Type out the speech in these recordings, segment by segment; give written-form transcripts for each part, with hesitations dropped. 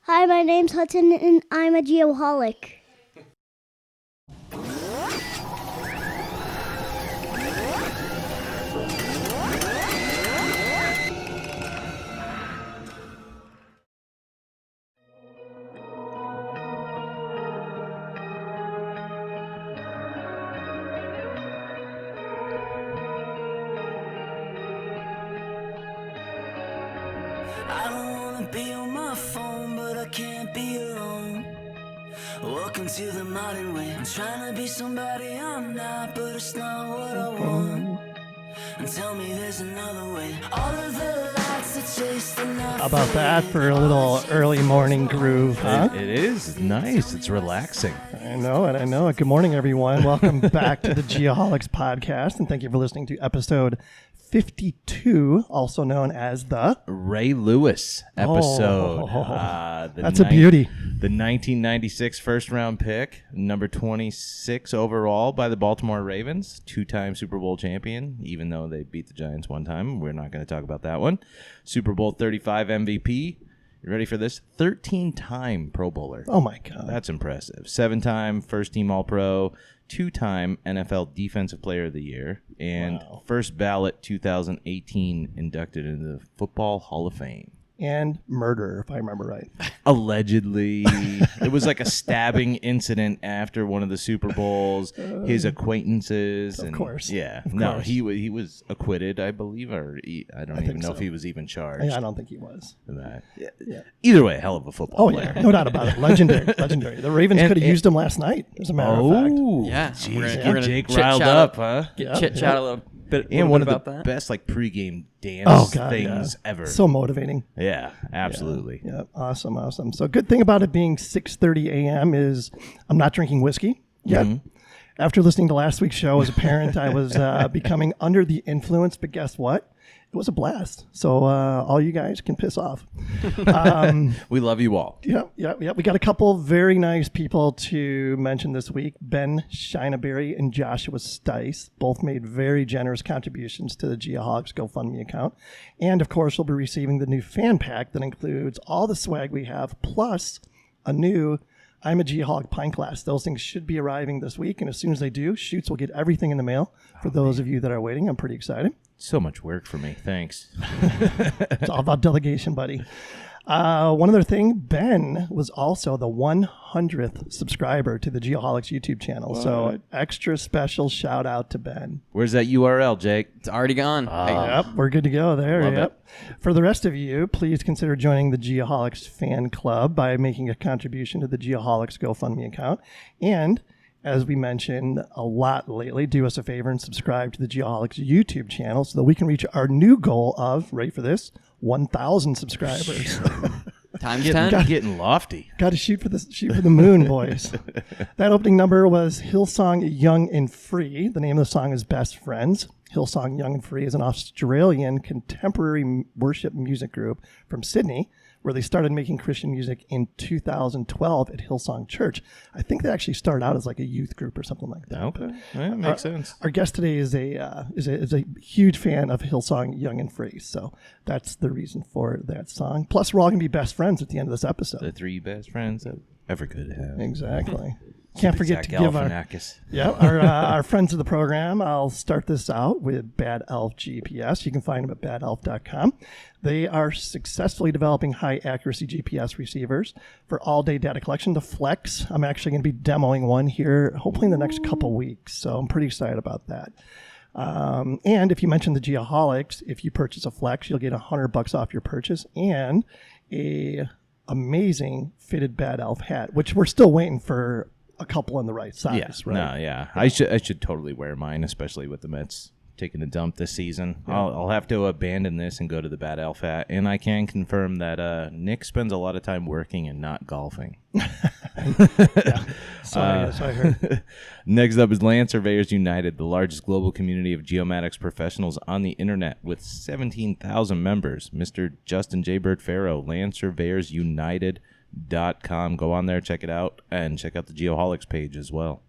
Hi, my name's Hudson, and I'm a geoholic. I don't wanna be on my phone, but I can't be alone. Welcome to the modern way. I'm trying to be somebody I'm not, but it's not what I want. And tell me there's another way. All of the lights that chase the night. How about that for a little early morning groove, huh? It is nice. It's relaxing. I know it. Good morning, everyone. Welcome back to the Geoholics podcast, and thank you for listening to episode 52, also known as the Ray Lewis episode. That's a beauty. The 1996 first-round pick, number 26 overall by the Baltimore Ravens, two-time Super Bowl champion, even though they beat the Giants one time. We're not going to talk about that one. Super Bowl 35 MVP. You ready for this? 13-time Pro Bowler. Oh, my God. That's impressive. 7-time first-team All-Pro, 2-time NFL Defensive Player of the Year, and first ballot 2018 inducted into the Football Hall of Fame. And murder, if I remember right. Allegedly. It was like a stabbing incident after one of the Super Bowls. His acquaintances. Of course. Yeah. Of No, course. he was acquitted, I believe, or I don't even know if he was even charged. I don't think he was. For that. Yeah. Either way, hell of a football Oh, player. yeah. No doubt about it. Legendary. The Ravens could have used him last night, as a matter of fact. Yeah, Jeez, we're gonna get Jake chit-chat riled up, huh? Chit chat a little bit. And one of the about that. best like pregame dance things yeah. ever. So motivating. Yeah, absolutely. Yeah, awesome. So good thing about it being 6:30 a.m. is I'm not drinking whiskey yet. Mm-hmm. After listening to last week's show as a parent, I was becoming under the influence, but guess what? It was a blast. So all you guys can piss off. We love you all. Yeah. We got a couple very nice people to mention this week. Ben Shineberry and Joshua Stice both made very generous contributions to the Geoholics GoFundMe account. And, of course, we'll be receiving the new fan pack that includes all the swag we have, plus a new I'm a Geoholic pint glass. Those things should be arriving this week. And as soon as they do, Shoots will get everything in the mail. For those of you that are waiting, I'm pretty excited. So much work for me. Thanks. It's all about delegation, buddy. One other thing, Ben was also the 100th subscriber to the Geoholics YouTube channel. What? So extra special shout out to Ben. Where's that URL, Jake? It's already gone. Yep, we're good to go there. Love Yep. For the rest of you, please consider joining the Geoholics fan club by making a contribution to the Geoholics GoFundMe account. And as we mentioned a lot lately, do us a favor and subscribe to the Geoholics YouTube channel so that we can reach our new goal of, ready for this, 1,000 subscribers. Times 10. Getting lofty. Got to shoot for the moon, boys. That opening number was Hillsong Young and Free. The name of the song is Best Friends. Hillsong Young and Free is an Australian contemporary worship music group from Sydney, where they started making Christian music in 2012 at Hillsong Church. I think they actually started out as like a youth group or something like that. Okay, that makes sense. Our guest today is a huge fan of Hillsong Young and Free, so that's the reason for that song. Plus, we're all gonna be best friends at the end of this episode. The three best friends that ever could have. Exactly. Can't forget to give our friends of the program. I'll start this out with Bad Elf GPS. You can find them at badelf.com. They are successfully developing high-accuracy GPS receivers for all-day data collection. The Flex, I'm actually going to be demoing one here, hopefully in the next couple weeks. So I'm pretty excited about that. And if you mention the Geoholics, if you purchase a Flex, you'll get $100 off your purchase and a amazing fitted Bad Elf hat, which we're still waiting for a couple in the right size, right? No, yeah. I should totally wear mine, especially with the Mets taking a dump this season. Yeah. I'll have to abandon this and go to the Bad Elf hat. And I can confirm that Nick spends a lot of time working and not golfing. So I heard. Next up is Land Surveyors United, the largest global community of geomatics professionals on the internet with 17,000 members. Mr. Justin J. Bird Farrow, landsurveyorsunited.com. Go on there, check it out, and check out the Geoholics page as well.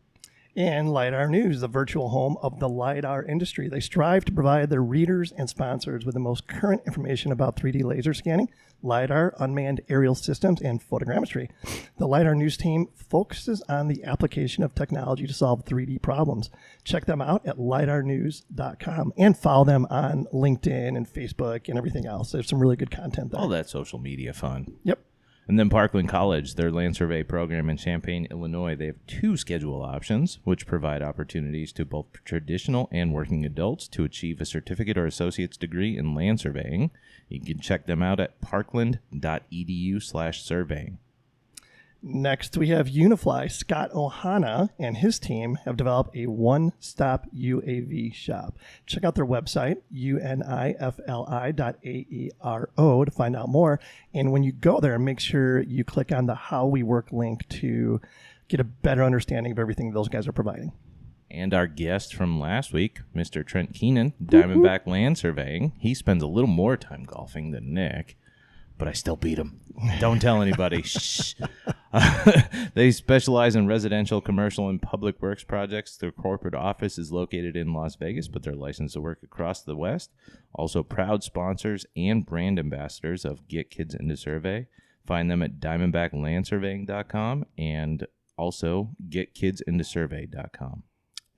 And LiDAR News, the virtual home of the LiDAR industry. They strive to provide their readers and sponsors with the most current information about 3D laser scanning, LiDAR, unmanned aerial systems, and photogrammetry. The LiDAR News team focuses on the application of technology to solve 3D problems. Check them out at lidarnews.com and follow them on LinkedIn and Facebook and everything else. There's some really good content there. All that social media fun. Yep. And then Parkland College, their land survey program in Champaign, Illinois, they have 2 schedule options, which provide opportunities to both traditional and working adults to achieve a certificate or associate's degree in land surveying. You can check them out at parkland.edu/surveying. Next, we have Unifly. Scott Ohana and his team have developed a one-stop UAV shop. Check out their website, unifli.aero, to find out more. And when you go there, make sure you click on the How We Work link to get a better understanding of everything those guys are providing. And our guest from last week, Mr. Trent Keenan, Diamondback Land Surveying. He spends a little more time golfing than Nick, but I still beat him. Don't tell anybody. Shh. They specialize in residential, commercial, and public works projects. Their corporate office is located in Las Vegas, but they're licensed to work across the West. Also proud sponsors and brand ambassadors of Get Kids Into Survey. Find them at diamondbacklandsurveying.com and also getkidsintosurvey.com.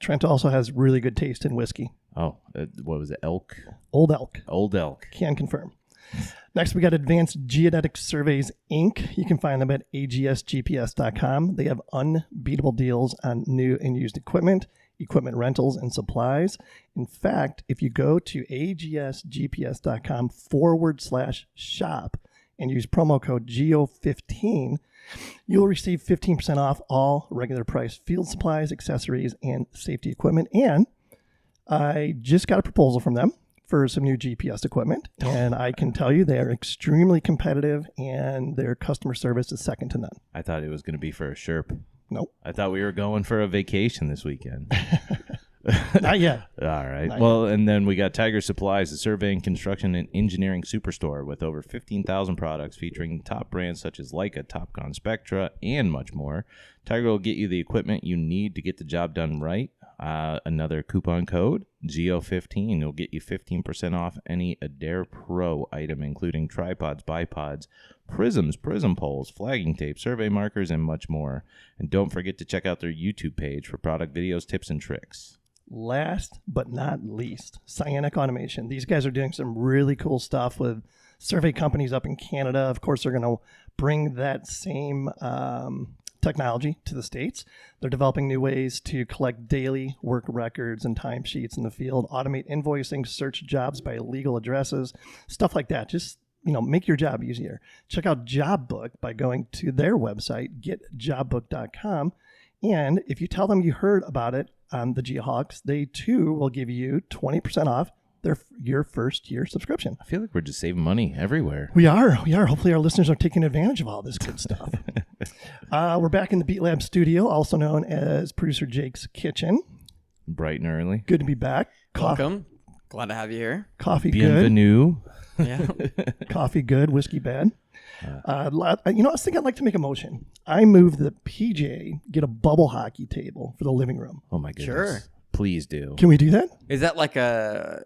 Trent also has really good taste in whiskey. Oh, what was it? Elk? Old Elk. Old Elk. Can confirm. Next, we got Advanced Geodetic Surveys, Inc. You can find them at agsgps.com. They have unbeatable deals on new and used equipment rentals, and supplies. In fact, if you go to agsgps.com/shop and use promo code GEO15, you'll receive 15% off all regular price field supplies, accessories, and safety equipment. And I just got a proposal from them for some new GPS equipment, and I can tell you they are extremely competitive, and their customer service is second to none. I thought it was going to be for a Sherp. Nope. I thought we were going for a vacation this weekend. Not yet. All right. Not Well, and then we got Tiger Supplies, the surveying, construction, and engineering superstore with over 15,000 products featuring top brands such as Leica, Topcon, Spectra, and much more. Tiger will get you the equipment you need to get the job done right. Another coupon code, GEO15, will get you 15% off any Adair Pro item, including tripods, bipods, prisms, prism poles, flagging tape, survey markers, and much more. And don't forget to check out their YouTube page for product videos, tips, and tricks. Last but not least, Cyanic Automation. These guys are doing some really cool stuff with survey companies up in Canada. Of course, they're going to bring that same technology to the States. They're developing new ways to collect daily work records and timesheets in the field, automate invoicing, search jobs by legal addresses, stuff like that. Just, make your job easier. Check out JobBook by going to their website, getjobbook.com. And if you tell them you heard about it on the Geohawks, they too will give you 20% off your first year subscription. I feel like we're just saving money everywhere. We are. Hopefully our listeners are taking advantage of all this good stuff. We're back in the Beat Lab studio, also known as Producer Jake's Kitchen. Bright and early. Good to be back. Welcome. Glad to have you here. Coffee Bienvenue. Yeah. good. Coffee good, whiskey bad. I was thinking I'd like to make a motion. I move the PJ, get a bubble hockey table for the living room. Oh, my goodness. Sure. Please do. Can we do that? Is that like a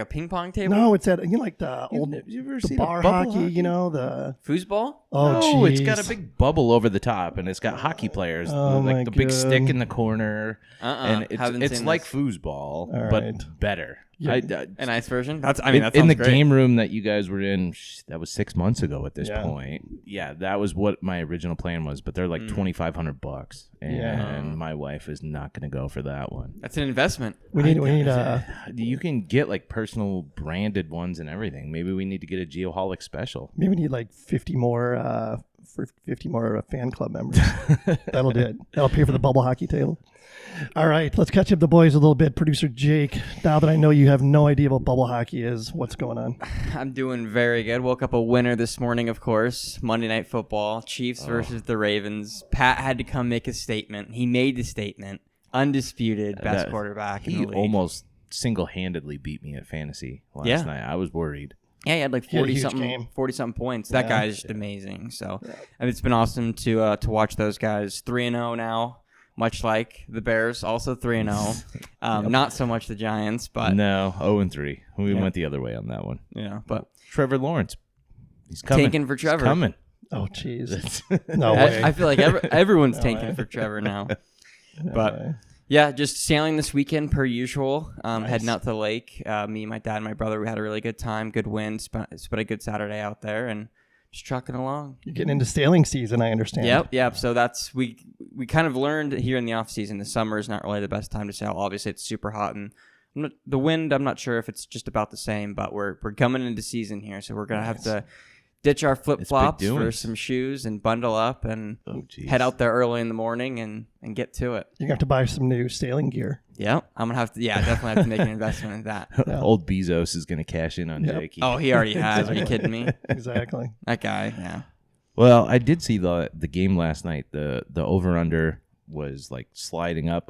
ping pong table? No, it's at like the old you ever the seen bar a bubble hockey, the Foosball? oh no, it's geez. got a big bubble over the top, and it's got hockey players, Oh, my like the big stick God. in the corner, and Haven't it's seen like this. foosball, All but right. better. Yeah. A nice version? That In sounds the great. game room that you guys were in, that was 6 months ago at this Yeah. point. Yeah, that was what my original plan was, but they're like $2,500, and Yeah. my wife is not going to go for that one. That's an investment. we need You can get like personal branded ones and everything. Maybe we need to get a Geoholic special. maybe we need like 50 more for 50 more fan club members. That'll do it. That'll pay for the bubble hockey table. All right, let's catch up the boys a little bit. Producer Jake, now that I know you have no idea what bubble hockey is, what's going on? I'm doing very good. Woke up a winner this morning, of course. Monday Night Football, Chiefs versus the Ravens. Pat had to come make a statement. He made the statement. Undisputed best quarterback in the He league. almost single-handedly beat me at fantasy last night. I was worried. Yeah, he had like He had a 40 something points. That Yeah. guy's just amazing. So and it's been awesome to watch those guys. 3-0 now. much like the Bears, also 3-0. Not so much the Giants, but no, 0-3. We Yeah. went the other way on that one. yeah, but Trevor Lawrence, he's coming. tanking for Trevor. He's coming. Oh, jeez. No way. I feel like everyone's No tanking way. for Trevor now. No But way. yeah, just sailing this weekend per usual. Nice. Heading out to the lake. Me, my dad, and my brother, we had a really good time. Good wind. Spent a good Saturday out there and just trucking along. You're getting into sailing season, I understand. Yep. So that's we kind of learned here in the off season. The summer is not really the best time to sail. Obviously, it's super hot and the wind. I'm not sure if it's just about the same, but we're coming into season here, so we're gonna have to ditch our flip flops for doings. some shoes and bundle up and geez. head out there early in the morning and get to it. You're going to have to buy some new sailing gear. Yeah, I'm gonna have to. Yeah, definitely have to make an investment in that. Old Bezos is going to cash in on Yep. Jake. Oh, he already has. Are you kidding me? Exactly. That guy. Yeah. Well, I did see the game last night. The over under was like sliding up.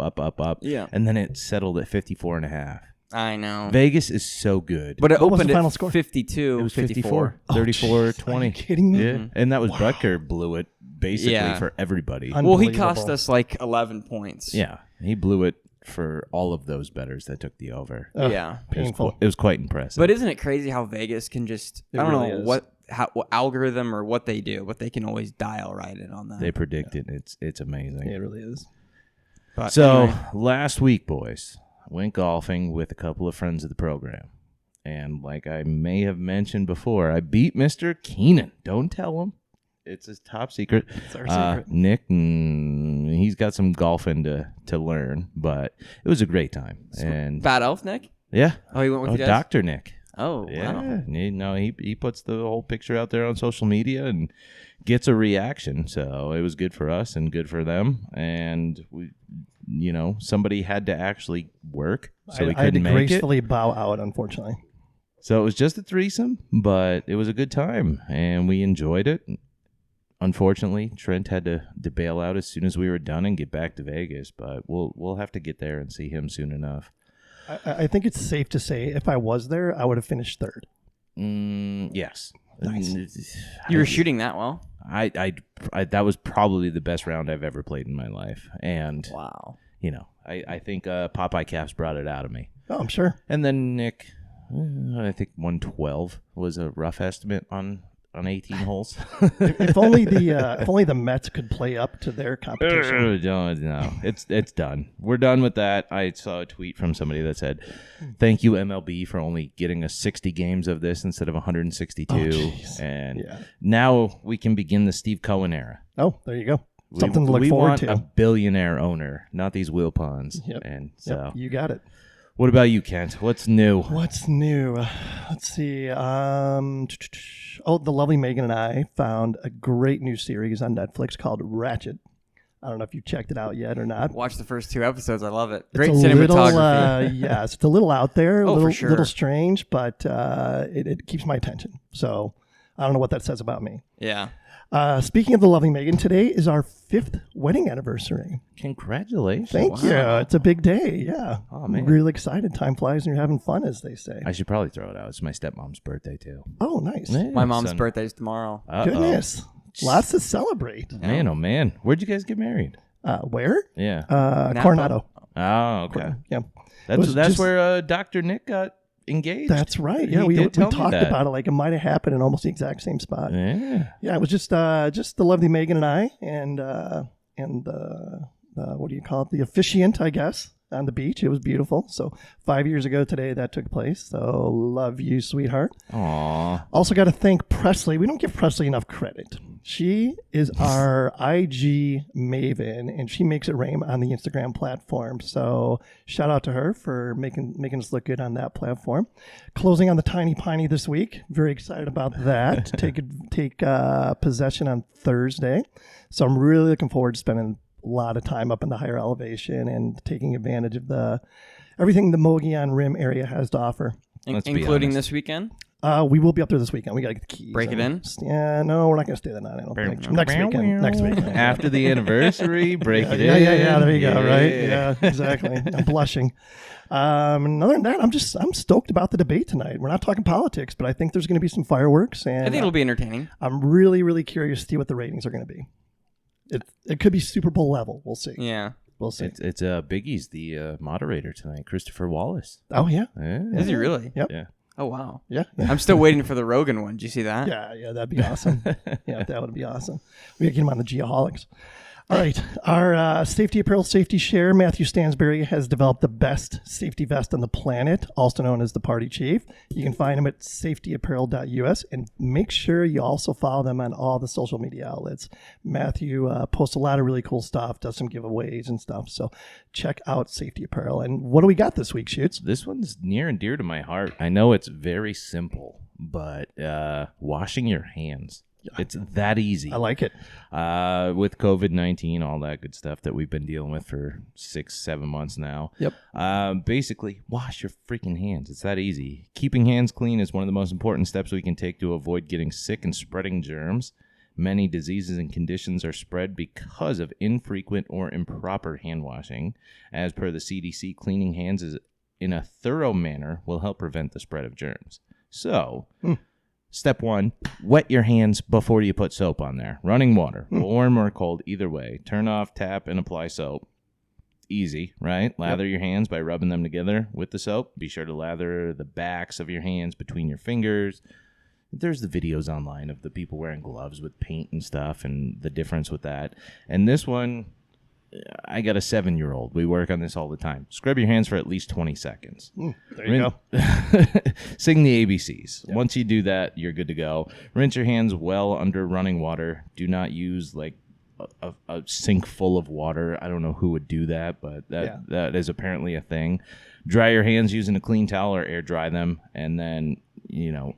Yeah. And then it settled at 54.5. I know. Vegas is so good. But it What was opened the final at score? 52. It was 54. 34, Are 20. you kidding me? Yeah. And that was Butker blew it basically Yeah. for everybody. Un- Well, he Unbelievable. cost us like 11 points. Yeah. He blew it for all of those bettors that took the over. Ugh, Yeah. Painful. It was quite impressive. But isn't it crazy how Vegas can just, It I don't really know is. what algorithm or what they do, but they can always dial right in on that. they predict it. It's amazing. It really is. But So anyway, last week, boys, went golfing with a couple of friends of the program. And like I may have mentioned before, I beat Mr. Keenan. Don't tell him. It's his top secret. It's our secret. Nick, he's got some golfing to learn, but it was a great time. And Bad Elf, Nick? yeah. Oh, he went with you guys? Dr. Nick. Oh, Yeah. wow. He puts the whole picture out there on social media and gets a reaction. So it was good for us and good for them. And we, somebody had to actually work, so we I had to couldn't make it. gracefully bow out, unfortunately. So it was just a threesome, but it was a good time and we enjoyed it. Unfortunately, Trent had to bail out as soon as we were done and get back to Vegas, but we'll have to get there and see him soon enough. I think it's safe to say if I was there, I would have finished third. Yes. Nice. You were shooting that well? I that was probably the best round I've ever played in my life, and Wow. I think Popeye Caps brought it out of me. Oh, I'm sure. And then Nick, I think 112 was a rough estimate on 18 holes. If only the Mets could play up to their competition. No, it's done. We're done with that. I saw a tweet from somebody that said, "Thank you MLB for only getting us 60 games of this instead of 162." jeez. And Yeah. now we can begin the Steve Cohen era. Oh, there you go. Something to look we forward want to. a billionaire owner, not these Wilpons. Yep. And so, Yep, you got it. what about you, Kent? What's new? What's new? Let's see. The lovely Megan and I found a great new series on Netflix called Ratchet. I don't know if you checked it out yet or not. Watched the first 2 episodes. I love it. It's Great a cinematography. Little, yes, it's a little out there, Oh, a little, for sure. little strange, but it keeps my attention. So I don't know what that says about me. Yeah. Speaking of the lovely Megan, today is our 5th wedding anniversary. Congratulations. Thank you. It's a big day. Yeah. Oh, man. Really excited. Time flies when you're having fun, as they say. I should probably throw it out. It's my stepmom's birthday, too. Oh, nice. My mom's birthday's tomorrow. Goodness. Lots to celebrate. Man, oh, man. Where'd you guys get married? Where? Yeah. Napa. Coronado. Oh, okay. Yeah. That's just- where Dr. Nick got engaged. That's right. Yeah, He we did tell me talked that. about it like it might have happened in almost the exact same spot. Yeah. Yeah, it was just the lovely Megan and I and the what do you call it? The officiant, I guess, on the beach. It was beautiful. So 5 years ago today that took place. So love you, sweetheart. Aw. Also got to thank Presley. We don't give Presley enough credit. She is our IG maven, and she makes it rain on the Instagram platform. So shout out to her for making us look good on that platform. Closing on the Tiny Piney this week. Very excited about that. Take possession on Thursday. So I'm really looking forward to spending a lot of time up in the higher elevation and taking advantage of everything the Mogollon Rim area has to offer. Let's be Including honest. this weekend? We will be up there this weekend. We got to get the keys. Break it in? Yeah, no, we're not going to stay the night. I don't think. Next weekend. Next weekend. After the anniversary, break it Yeah, in. yeah. There you go. Right? Yeah, exactly. I'm blushing. And other than that, I'm stoked about the debate tonight. We're not talking politics, but I think there's going to be some fireworks, and I think it'll be entertaining. I'm really, really curious to see what the ratings are going to be. It could be Super Bowl level. We'll see. Yeah. We'll see. It's Biggie's the moderator tonight, Christopher Wallace. Oh, yeah. Is he really? Yep. Yeah. Oh, wow. Yeah. I'm still waiting for the Rogan one. Did you see that? Yeah, that'd be awesome. Yeah, that would be awesome. We gotta get him on the Geoholics. All right, our safety apparel safety share, Matthew Stansberry, has developed the best safety vest on the planet, also known as the Party Chief. You can find him at safetyapparel.us, and make sure you also follow them on all the social media outlets. Matthew posts a lot of really cool stuff, does some giveaways and stuff, so check out Safety Apparel. And what do we got this week, Shoots? This one's near and dear to my heart. I know it's very simple, but washing your hands. It's that easy. I like it. With COVID-19, all that good stuff that we've been dealing with for 6-7 months now. Yep. Basically, wash your freaking hands. It's that easy. Keeping hands clean is one of the most important steps we can take to avoid getting sick and spreading germs. Many diseases and conditions are spread because of infrequent or improper hand washing. As per the CDC, cleaning hands in a thorough manner will help prevent the spread of germs. So... Step 1, wet your hands before you put soap on there. Running water, warm or cold, either way. Turn off, tap, and apply soap. Easy, right? Lather your hands by rubbing them together with the soap. Be sure to lather the backs of your hands between your fingers. There's the videos online of the people wearing gloves with paint and stuff and the difference with that. And this one, I got a 7-year-old. We work on this all the time. Scrub your hands for at least 20 seconds. There you go. Sing the ABCs. Yep. Once you do that, you're good to go. Rinse your hands well under running water. Do not use like a sink full of water. I don't know who would do that, but that is apparently a thing. Dry your hands using a clean towel or air dry them. And then,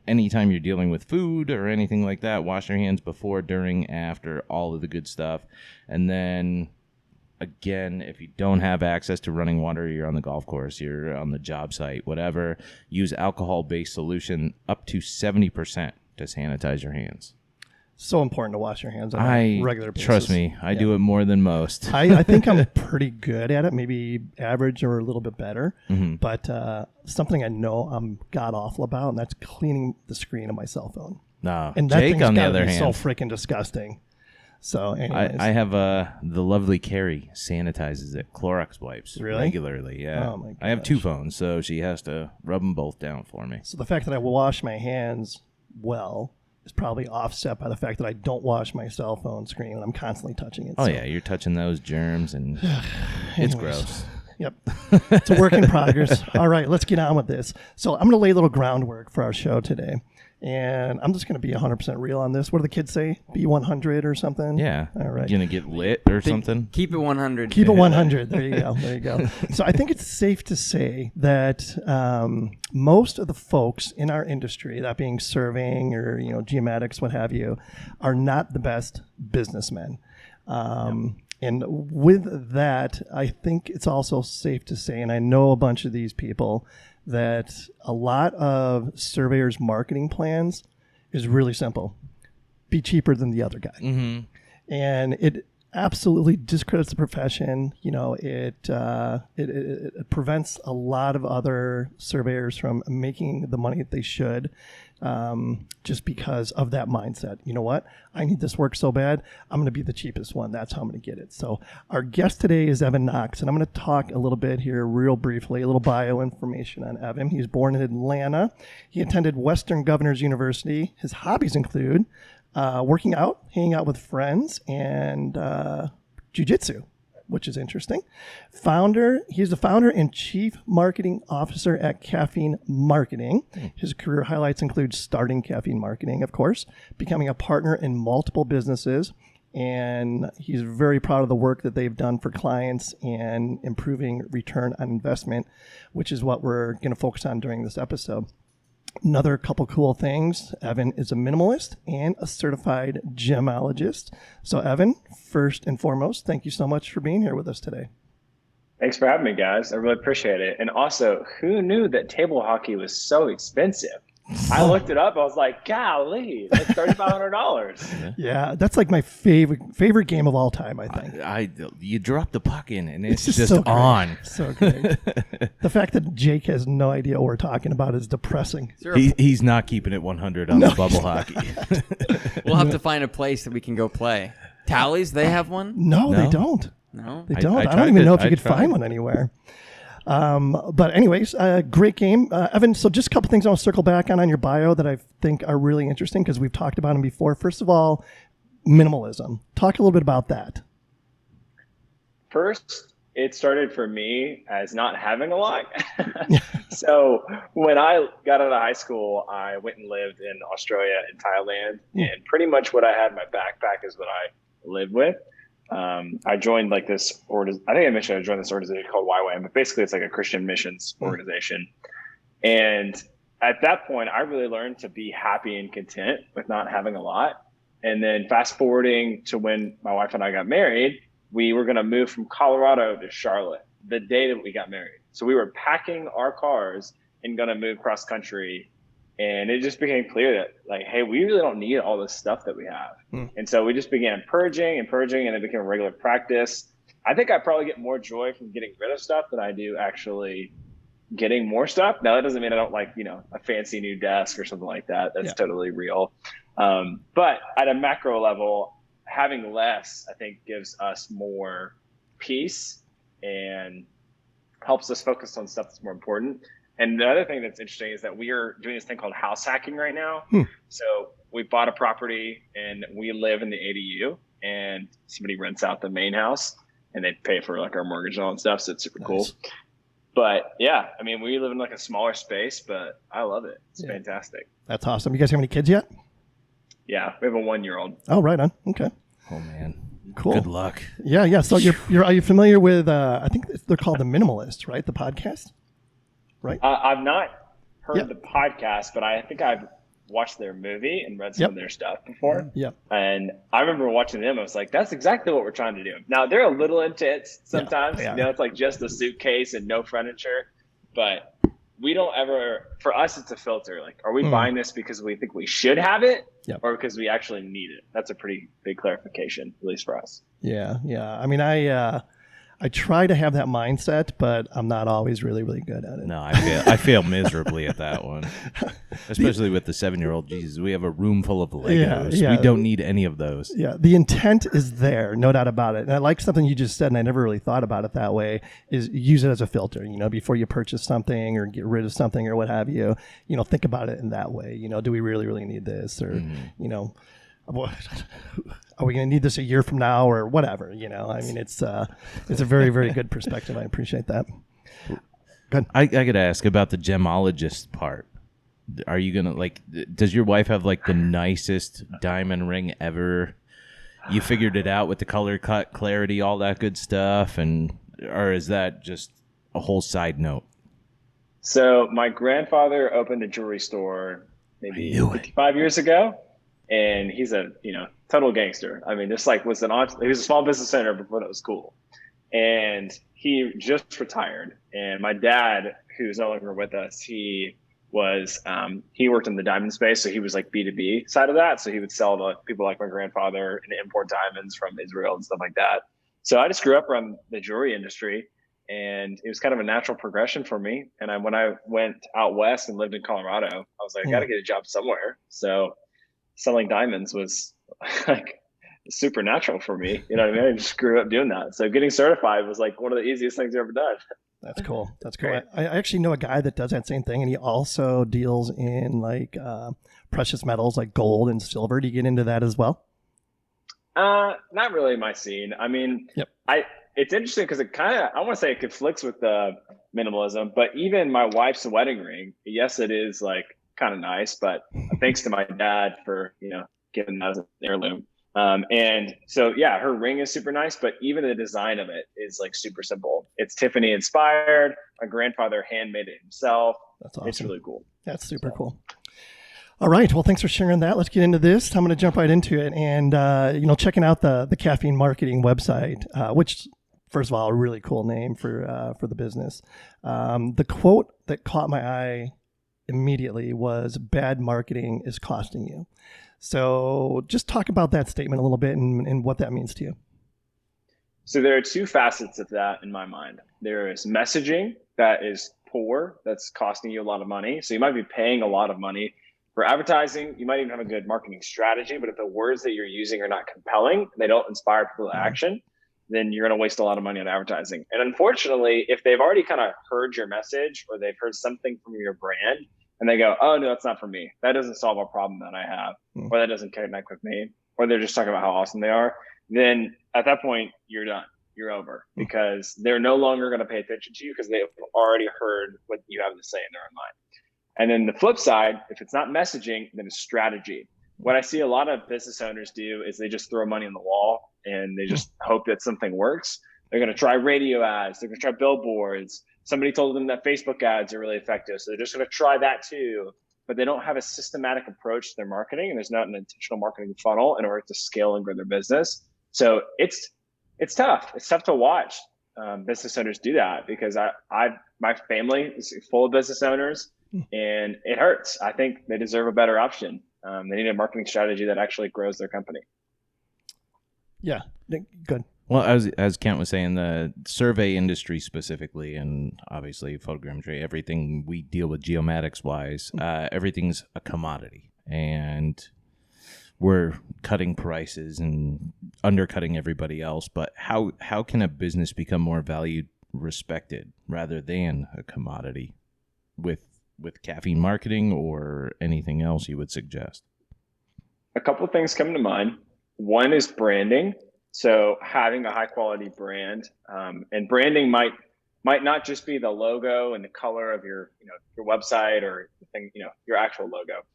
anytime you're dealing with food or anything like that, wash your hands before, during, after, all of the good stuff. And then... Again, if you don't have access to running water, you're on the golf course, you're on the job site, whatever, use alcohol-based solution up to 70% to sanitize your hands. So important to wash your hands on a regular basis. Trust me, I do it more than most. I think I'm pretty good at it, maybe average or a little bit better. But something I know I'm god-awful about, and that's cleaning the screen of my cell phone. No, And that Jake, thing's on the gotta other be hand, so freaking disgusting. So, anyways. I have the lovely Carrie sanitizes it, Clorox wipes Really? regularly. Yeah, Oh, my I have 2 gosh. phones, so she has to rub them both down for me. So the fact that I wash my hands well is probably offset by the fact that I don't wash my cell phone screen and I'm constantly touching it. Oh So, yeah, you're touching those germs, and it's gross. Yep. It's a work in progress. All right, let's get on with this. So I'm going to lay a little groundwork for our show today. And I'm just going to be 100% real on this. What do the kids say? Be 100 or something? Yeah. All right. You gonna get lit or something? Keep it 100. Keep it 100. There you go. There you go. So I think it's safe to say that most of the folks in our industry, that being serving or geomatics, what have you, are not the best businessmen. And with that, I think it's also safe to say, and I know a bunch of these people, that a lot of surveyors' marketing plans is really simple. Be cheaper than the other guy. Mm-hmm. And it absolutely discredits the profession. It prevents a lot of other surveyors from making the money that they should, just because of that mindset. You know what? I need this work so bad. I'm going to be the cheapest one. That's how I'm going to get it. So our guest today is Evan Knox, and I'm going to talk a little bit here real briefly, a little bio information on Evan. He was born in Atlanta. He attended Western Governors University. His hobbies include working out, hanging out with friends, and jiu-jitsu, which is interesting. He's the founder and chief marketing officer at Caffeine Marketing. His career highlights include starting Caffeine Marketing, of course, becoming a partner in multiple businesses, and he's very proud of the work that they've done for clients and improving return on investment, which is what we're going to focus on during this episode. Another couple cool things, Evan is a minimalist and a certified gemologist. So Evan, first and foremost, thank you so much for being here with us today. Thanks for having me, guys. I really appreciate it. And also, who knew that table hockey was so expensive? I looked it up. I was like, golly, that's $3,500. Yeah, that's like my favorite game of all time, I think. You drop the puck in, and it's just just so great. on. So great. The fact that Jake has no idea what we're talking about is depressing. He's not keeping it 100 on the bubble hockey. We'll have to find a place that we can go play. Tallies, they have one? No, they don't. No. They don't. I tried don't even know if you I could tried. find one anywhere. But anyways, great game. Evan, so just a couple things I want to circle back on your bio that I think are really interesting because we've talked about them before. First of all, minimalism. Talk a little bit about that. First, it started for me as not having a lot. So when I got out of high school, I went and lived in Australia and Thailand, and pretty much what I had in my backpack is what I lived with. I joined like this I think I mentioned I joined this organization called YWAM, but basically it's like a Christian missions organization. And at that point, I really learned to be happy and content with not having a lot. And then fast forwarding to when my wife and I got married, we were going to move from Colorado to Charlotte the day that we got married. So we were packing our cars and going to move cross country. And it just became clear that like, hey, we really don't need all this stuff that we have. And so we just began purging, and it became a regular practice. I think I probably get more joy from getting rid of stuff than I do actually getting more stuff. Now, that doesn't mean I don't like, a fancy new desk or something like that. That's totally real. But at a macro level, having less, I think, gives us more peace and helps us focus on stuff that's more important. And the other thing that's interesting is that we are doing this thing called house hacking right now. So we bought a property and we live in the ADU, and somebody rents out the main house and they pay for like our mortgage and all that stuff. So it's super cool. But yeah, I mean, we live in like a smaller space, but I love it. It's fantastic. That's awesome. You guys have any kids yet? Yeah, we have a 1-year-old. Oh, right on. Okay. Oh man. Cool. Good luck. Yeah. So are you familiar with, I think they're called The Minimalist, right? The podcast? Right. I've not heard the podcast, but I think I've watched their movie and read some of their stuff before. Yep. And I remember watching them. I was like, that's exactly what we're trying to do. Now, they're a little intense sometimes. Yeah. It's like just a suitcase and no furniture. But we don't ever, for us, it's a filter. Like, are we buying this because we think we should have it or because we actually need it? That's a pretty big clarification, at least for us. Yeah. I mean, I try to have that mindset, but I'm not always really, really good at it. No, I fail miserably at that one, especially with the 7-year-old. Jesus, we have a room full of Legos. Yeah. We don't need any of those. Yeah, the intent is there, no doubt about it. And I like something you just said, and I never really thought about it that way, is use it as a filter, before you purchase something or get rid of something or what have you, think about it in that way. Do we really, really need this? Or, are we going to need this a year from now or whatever? I mean, it's a very, very good perspective. I appreciate that. Good. I got to ask about the gemologist part. Are you going to does your wife have like the nicest diamond ring ever? You figured it out with the color cut, clarity, all that good stuff. Or is that just a whole side note? So my grandfather opened a jewelry store maybe 55 years ago. And he's a, total gangster. I mean, just like he was a small business owner before that was cool. And he just retired. And my dad, who's no longer with us, he worked in the diamond space. So he was like B2B side of that. So he would sell to people like my grandfather and import diamonds from Israel and stuff like that. So I just grew up around the jewelry industry, and it was kind of a natural progression for me. And when I went out west and lived in Colorado, I was like, I got to get a job somewhere. So selling diamonds was like supernatural for me. You know what I mean? I just grew up doing that. So getting certified was like one of the easiest things I've ever done. That's cool. I actually know a guy that does that same thing, and he also deals in like precious metals like gold and silver. Do you get into that as well? Not really my scene. I mean, it's interesting because I want to say it conflicts with the minimalism, but even my wife's wedding ring, yes, it is like kind of nice, but thanks to my dad for giving that as an heirloom. And so her ring is super nice, but even the design of it is like super simple. It's Tiffany inspired. My grandfather handmade it himself. That's awesome. It's really cool. That's super cool. All right. Well, thanks for sharing that. Let's get into this. I'm going to jump right into it, and checking out the caffeine marketing website, which, first of all, a really cool name for the business. The quote that caught my eye immediately was, bad marketing is costing you. So just talk about that statement a little bit and what that means to you. So there are two facets of that in my mind. There is messaging that is poor, that's costing you a lot of money. So you might be paying a lot of money for advertising. You might even have a good marketing strategy, but if the words that you're using are not compelling, they don't inspire people to action, then you're going to waste a lot of money on advertising. And unfortunately, if they've already kind of heard your message or they've heard something from your brand and they go, oh, no, that's not for me. That doesn't solve a problem that I have, or that doesn't connect with me, or they're just talking about how awesome they are, then at that point, you're done. You're over, because they're no longer going to pay attention to you because they've already heard what you have to say in their own mind. And then the flip side, if it's not messaging, then it's strategy. What I see a lot of business owners do is they just throw money on the wall and they just hope that something works. They're going to try radio ads. They're going to try billboards. Somebody told them that Facebook ads are really effective, so they're just going to try that too. But they don't have a systematic approach to their marketing, and there's not an intentional marketing funnel in order to scale and grow their business. So it's tough. It's tough to watch business owners do that, because my family is full of business owners, and it hurts. I think they deserve a better option. They need a marketing strategy that actually grows their company. Yeah, good. Well, as Kent was saying, the survey industry specifically, and obviously photogrammetry, everything we deal with geomatics-wise, everything's a commodity. And we're cutting prices and undercutting everybody else. But how can a business become more valued, respected, rather than a commodity with caffeine marketing or anything else you would suggest? A couple of things come to mind. One is branding. So having a high quality brand, and branding might not just be the logo and the color of your website or the thing, your actual logo,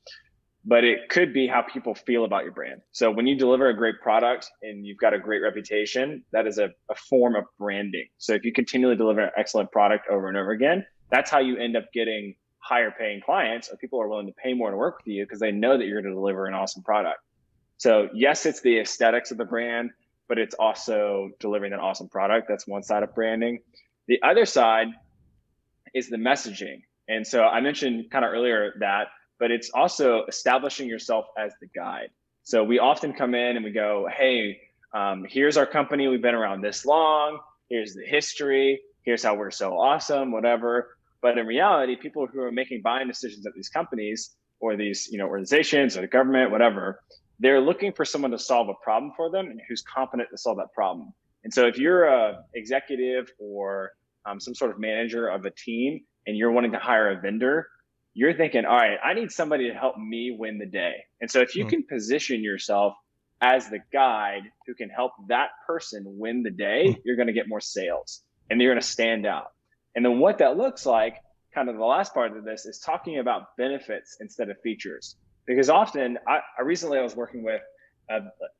but it could be how people feel about your brand. So when you deliver a great product and you've got a great reputation, that is a form of branding. So if you continually deliver an excellent product over and over again, that's how you end up getting higher paying clients, or people are willing to pay more to work with you because they know that you're going to deliver an awesome product. So yes, it's the aesthetics of the brand, but it's also delivering an awesome product. That's one side of branding. The other side is the messaging. And so I mentioned kind of earlier that, but it's also establishing yourself as the guide. So we often come in and we go, hey, here's our company. We've been around this long. Here's the history. Here's how we're so awesome, whatever. But in reality, people who are making buying decisions at these companies or these organizations or the government, whatever, they're looking for someone to solve a problem for them and who's competent to solve that problem. And so if you're a executive or some sort of manager of a team and you're wanting to hire a vendor, you're thinking, all right, I need somebody to help me win the day. And so if you can position yourself as the guide who can help that person win the day, you're going to get more sales and you're going to stand out. And then what that looks like, kind of the last part of this, is talking about benefits instead of features. Because often, I recently was working with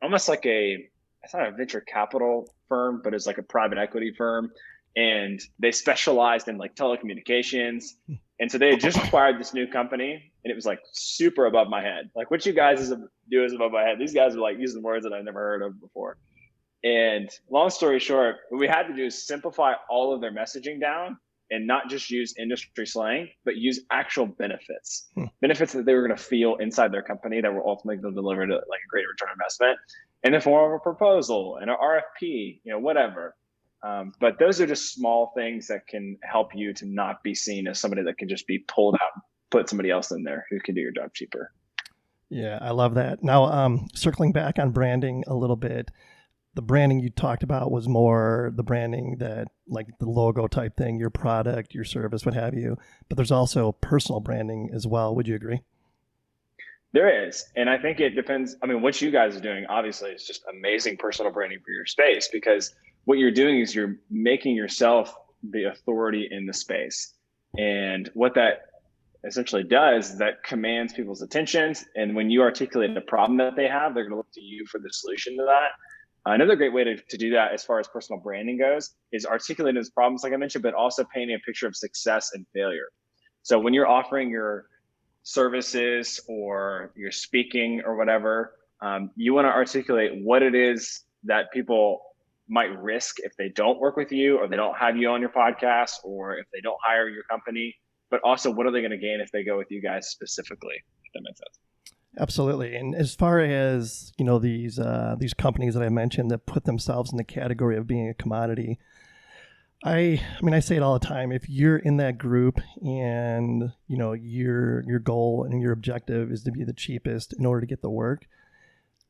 almost like it's not a venture capital firm, but it's like a private equity firm. And they specialized in like telecommunications. And so they had just acquired this new company, and it was like super above my head. Like what you guys do is above my head. These guys are like using words that I've never heard of before. And long story short, what we had to do is simplify all of their messaging down and not just use industry slang, but use actual benefits, benefits that they were going to feel inside their company that were ultimately going to deliver to like a great return on investment in the form of a proposal and an RFP, whatever. But those are just small things that can help you to not be seen as somebody that can just be pulled out, put somebody else in there who can do your job cheaper. Yeah, I love that. Now, circling back on branding a little bit, the branding you talked about was more the branding that like the logo type thing, your product, your service, what have you. But there's also personal branding as well. Would you agree? There is. And I think it depends. I mean, what you guys are doing, obviously, is just amazing personal branding for your space, because what you're doing is you're making yourself the authority in the space. And what that essentially does is that commands people's attentions. And when you articulate a problem that they have, they're going to look to you for the solution to that. Another great way to do that as far as personal branding goes is articulating those problems, like I mentioned, but also painting a picture of success and failure. So when you're offering your services or you're speaking or whatever, you want to articulate what it is that people might risk if they don't work with you or they don't have you on your podcast or if they don't hire your company, but also what are they going to gain if they go with you guys specifically, if that makes sense. Absolutely. And as far as, these companies that I mentioned that put themselves in the category of being a commodity, I say it all the time. If you're in that group and, your goal and your objective is to be the cheapest in order to get the work,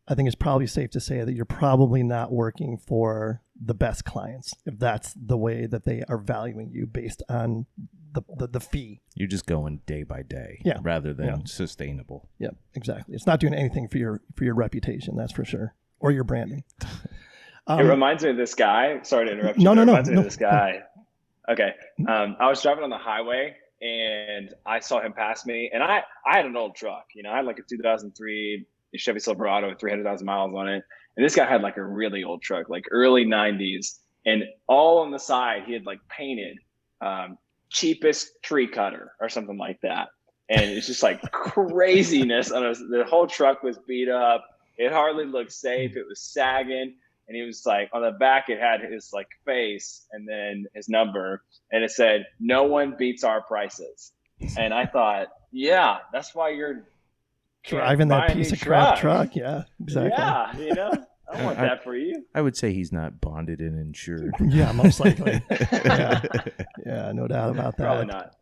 I think it's probably safe to say that you're probably not working for the best clients if that's the way that they are valuing you based on the fee. You're just going day by day, rather than sustainable. Yeah, exactly. It's not doing anything for your reputation, that's for sure, or your branding. It reminds me of this guy. Sorry to interrupt you. No. It reminds me of this guy. Okay. I was driving on the highway and I saw him pass me, and I had an old truck. I had like a 2003 Chevy Silverado with 300,000 miles on it. And this guy had like a really old truck, like early 90s. And all on the side, he had like painted cheapest tree cutter or something like that. And it's just like craziness. The whole truck was beat up. It hardly looked safe. It was sagging. And he was like, on the back, it had his like face and then his number. And it said, "No one beats our prices." And I thought, yeah, that's why you're driving that piece of crap truck. Yeah, exactly. Yeah, I want that for you. I would say he's not bonded and insured. Yeah, most likely. yeah, no doubt about that. Probably not.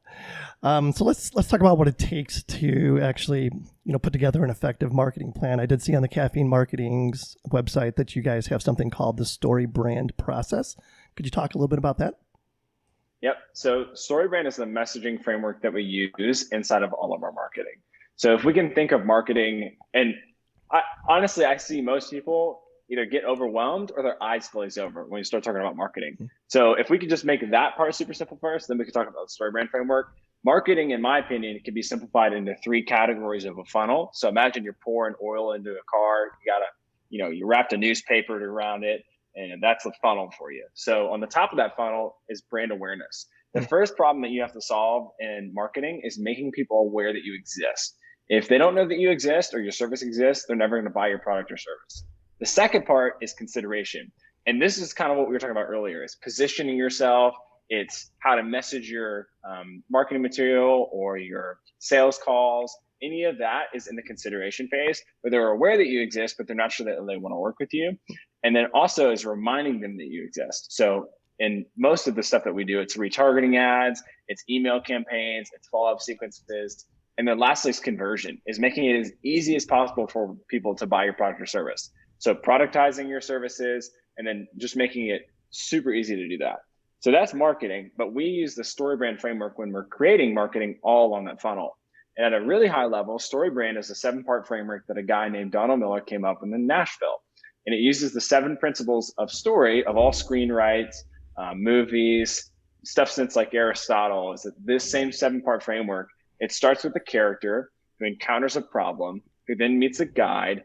So let's talk about what it takes to actually, put together an effective marketing plan. I did see on the Caffeine Marketing's website that you guys have something called the Story Brand process. Could you talk a little bit about that? Yep. So Story Brand is the messaging framework that we use inside of all of our marketing. So if we can think of marketing, and honestly, I see most people either get overwhelmed or their eyes glaze over when you start talking about marketing. So if we could just make that part super simple first, then we can talk about the Story Brand framework. Marketing, in my opinion, can be simplified into 3 categories of a funnel. So imagine you're pouring oil into a car. You wrapped a newspaper around it, and that's the funnel for you. So on the top of that funnel is brand awareness. The first problem that you have to solve in marketing is making people aware that you exist. If they don't know that you exist or your service exists, they're never going to buy your product or service. The second part is consideration. And this is kind of what we were talking about earlier, is positioning yourself. It's how to message your marketing material or your sales calls. Any of that is in the consideration phase, where they're aware that you exist, but they're not sure that they want to work with you. And then also is reminding them that you exist. So in most of the stuff that we do, it's retargeting ads, it's email campaigns, it's follow-up sequences. And then lastly is conversion, is making it as easy as possible for people to buy your product or service. So productizing your services and then just making it super easy to do that. So that's marketing, but we use the Story Brand framework when we're creating marketing all on that funnel. And at a really high level, Story Brand is a 7-part framework that a guy named Donald Miller came up with in Nashville. And it uses the 7 principles of story of all screenwrites, movies, stuff since like Aristotle. Is that this same 7-part framework? It starts with a character who encounters a problem, who then meets a guide,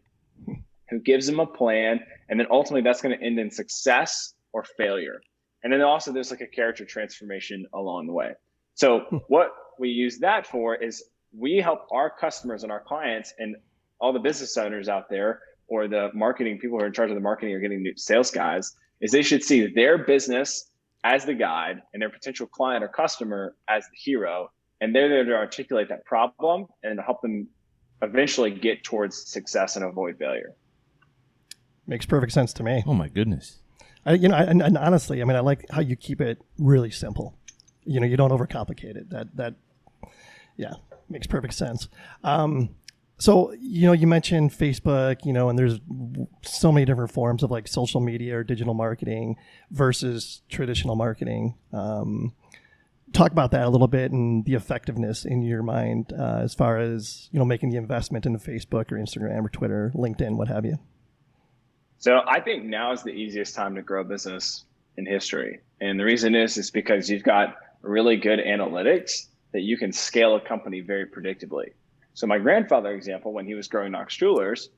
who gives them a plan, and then ultimately that's going to end in success or failure. And then also there's like a character transformation along the way. So what we use that for is we help our customers and our clients and all the business owners out there, or the marketing people who are in charge of the marketing or getting new sales guys, is they should see their business as the guide and their potential client or customer as the hero. And they're there to articulate that problem and to help them eventually get towards success and avoid failure. Makes perfect sense to me. Oh my goodness. And honestly, I like how you keep it really simple. You don't overcomplicate it. That makes perfect sense. So, you mentioned Facebook, and there's so many different forms of like social media or digital marketing versus traditional marketing. Talk about that a little bit and the effectiveness in your mind as far as, making the investment into Facebook or Instagram or Twitter, LinkedIn, what have you. So I think now is the easiest time to grow a business in history. And the reason is because you've got really good analytics that you can scale a company very predictably. So my grandfather, example, when he was growing Knox Jewelers,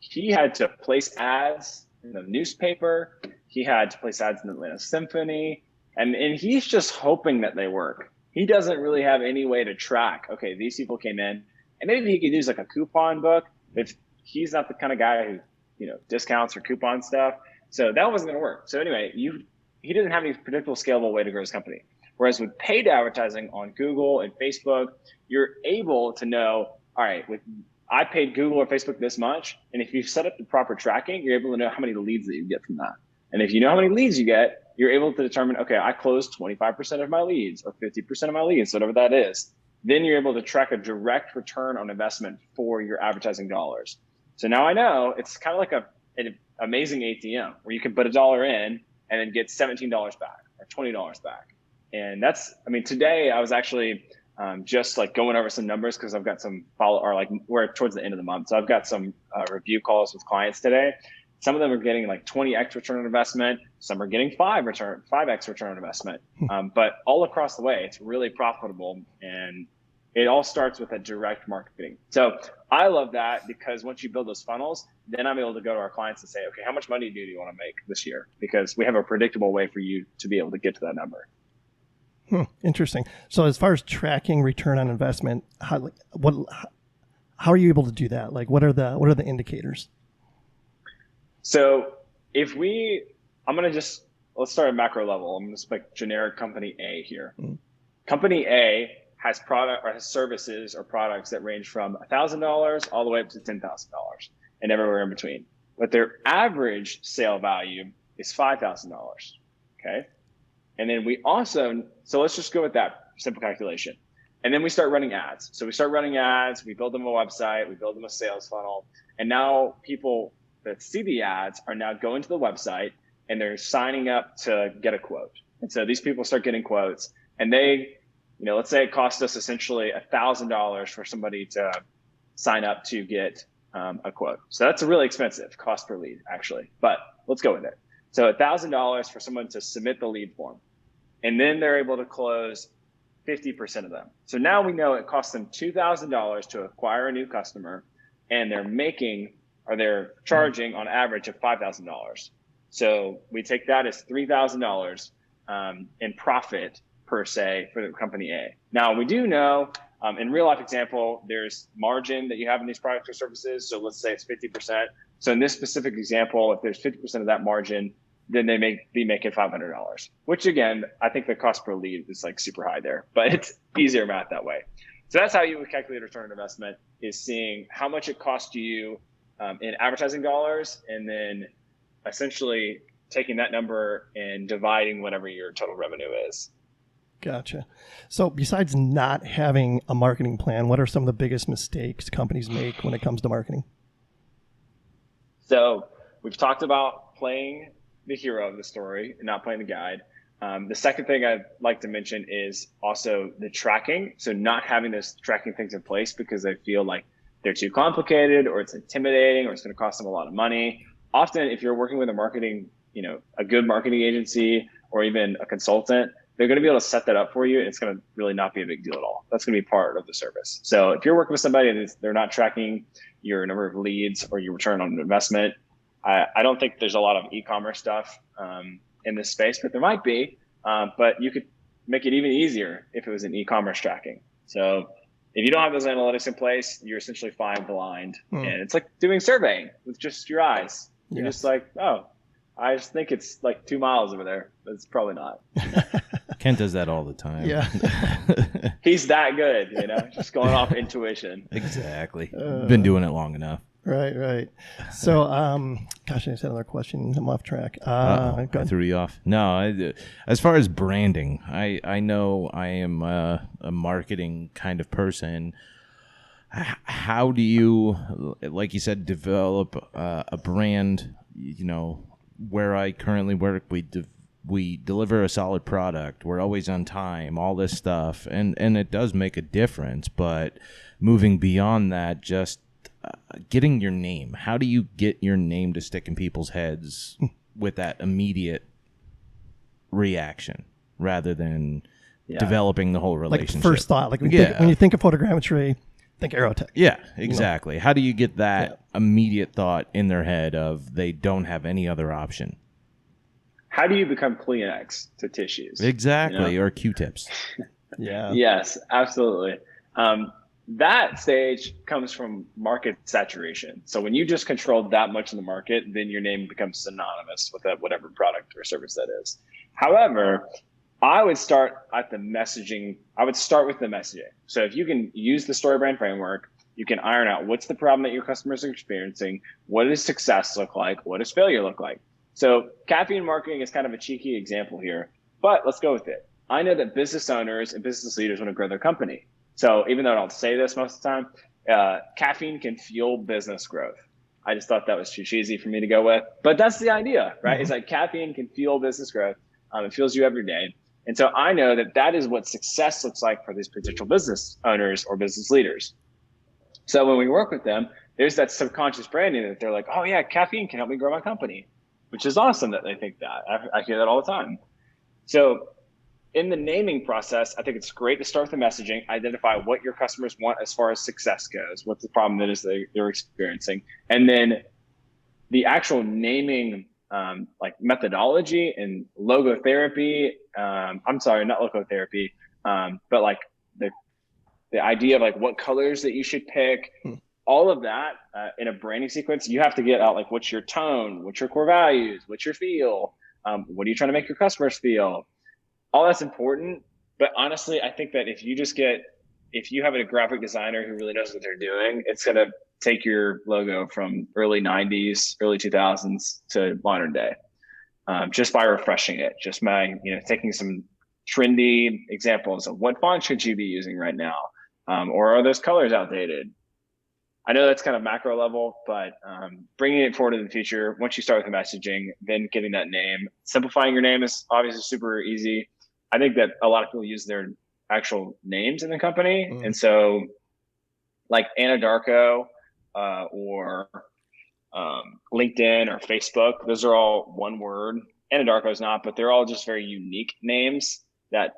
he had to place ads in the newspaper. He had to place ads in the Atlanta Symphony. And he's just hoping that they work. He doesn't really have any way to track, okay, these people came in. And maybe he could use like a coupon book. If he's not the kind of guy who, discounts or coupon stuff. So that wasn't going to work. So anyway, he didn't have any predictable, scalable way to grow his company. Whereas with paid advertising on Google and Facebook, you're able to know, all right, I paid Google or Facebook this much. And if you set up the proper tracking, you're able to know how many leads that you get from that. And if you know how many leads you get, you're able to determine, okay, I closed 25% of my leads or 50% of my leads, whatever that is. Then you're able to track a direct return on investment for your advertising dollars. So now I know it's kind of like an amazing ATM where you can put $1 in and then get $17 back or $20 back. And that's, I mean, today I was actually just like going over some numbers because I've got some we're towards the end of the month. So I've got some review calls with clients today. Some of them are getting like 20x return on investment. Some are getting 5x return on investment. But all across the way, it's really profitable. And it all starts with a direct marketing. So I love that because once you build those funnels, then I'm able to go to our clients and say, okay, how much money do you want to make this year? Because we have a predictable way for you to be able to get to that number. Interesting. So as far as tracking return on investment, how are you able to do that? Like, what are the indicators? So let's start at macro level. I'm going to speak generic company A here. Company A has services or products that range from $1,000 all the way up to $10,000 and everywhere in between. But their average sale value is $5,000. Okay. And then so let's just go with that simple calculation. And then we start running ads. So we start running ads, we build them a website, we build them a sales funnel. And now people that see the ads are now going to the website and they're signing up to get a quote. And so these people start getting quotes and they, let's say it cost us essentially $1,000 for somebody to sign up to get a quote. So that's a really expensive cost per lead actually, but let's go with it. So $1,000 for someone to submit the lead form. And then they're able to close 50% of them. So now we know it costs them $2,000 to acquire a new customer and they're charging on average of $5,000. So we take that as $3,000 in profit per se for the company A. Now we do know in real life example, there's margin that you have in these products or services. So let's say it's 50%. So in this specific example, if there's 50% of that margin, then they may be making $500, which again, I think the cost per lead is like super high there, but it's easier math that way. So that's how you would calculate return on investment, is seeing how much it cost you in advertising dollars, and then essentially taking that number and dividing whatever your total revenue is. Gotcha. So besides not having a marketing plan, what are some of the biggest mistakes companies make when it comes to marketing? So we've talked about playing the hero of the story and not playing the guide. The second thing I'd like to mention is also the tracking. So not having those tracking things in place because they feel like they're too complicated or it's intimidating or it's going to cost them a lot of money. Often if you're working with a good marketing agency or even a consultant, they're going to be able to set that up for you. And it's going to really not be a big deal at all. That's going to be part of the service. So if you're working with somebody and they're not tracking your number of leads or your return on investment, I don't think there's a lot of e-commerce stuff in this space, but there might be. But you could make it even easier if it was an e-commerce tracking. So if you don't have those analytics in place, you're essentially flying blind. And it's like doing surveying with just your eyes. You're just like, oh, I just think it's like 2 miles over there. But it's probably not. Kent does that all the time. Yeah. He's that good, just going off intuition. Exactly. Been doing it long enough. Right. So, gosh, I just had another question. I'm off track. I threw you off. No, as far as branding, I know I am a marketing kind of person. How do you, like you said, develop a brand, where I currently work, we deliver a solid product. We're always on time, all this stuff. And it does make a difference. But moving beyond that, just getting your name. How do you get your name to stick in people's heads with that immediate reaction rather than developing the whole relationship? Like first thought, like when you think of photogrammetry, think Aerotech. Yeah, exactly. How do you get that immediate thought in their head of they don't have any other option? How do you become Kleenex to tissues? Exactly, or Q-tips. Yeah. Yes, absolutely. That stage comes from market saturation. So when you just control that much in the market, then your name becomes synonymous with whatever product or service that is. However, I would start at the messaging. I would start with the messaging. So if you can use the story brand framework, you can iron out what's the problem that your customers are experiencing, what does success look like, what does failure look like. So caffeine marketing is kind of a cheeky example here, but let's go with it. I know that business owners and business leaders want to grow their company. So even though I don't say this most of the time, caffeine can fuel business growth. I just thought that was too cheesy for me to go with. But that's the idea, right? It's like caffeine can fuel business growth. It fuels you every day. And so I know that is what success looks like for these potential business owners or business leaders. So when we work with them, there's that subconscious branding that they're like, oh yeah, caffeine can help me grow my company, which is awesome that they think that. I hear that all the time. So in the naming process, I think it's great to start with the messaging, identify what your customers want as far as success goes, what's the problem that is they're experiencing. And then the actual naming like methodology and logotherapy, I'm sorry, not logotherapy, but like the idea of like what colors that you should pick, all of that in a branding sequence, you have to get out like what's your tone, what's your core values, what's your feel, what are you trying to make your customers feel? All that's important. But honestly, I think that if you have a graphic designer who really knows what they're doing, it's going to take your logo from early 90s, early 2000s to modern day, just by refreshing it, just by, taking some trendy examples of what font should you be using right now? Or are those colors outdated? I know that's kind of macro level, but bringing it forward in the future, once you start with the messaging, then getting that name, simplifying your name is obviously super easy. I think that a lot of people use their actual names in the company. And so like Anadarko or LinkedIn or Facebook, those are all one word. Anadarko is not, but they're all just very unique names that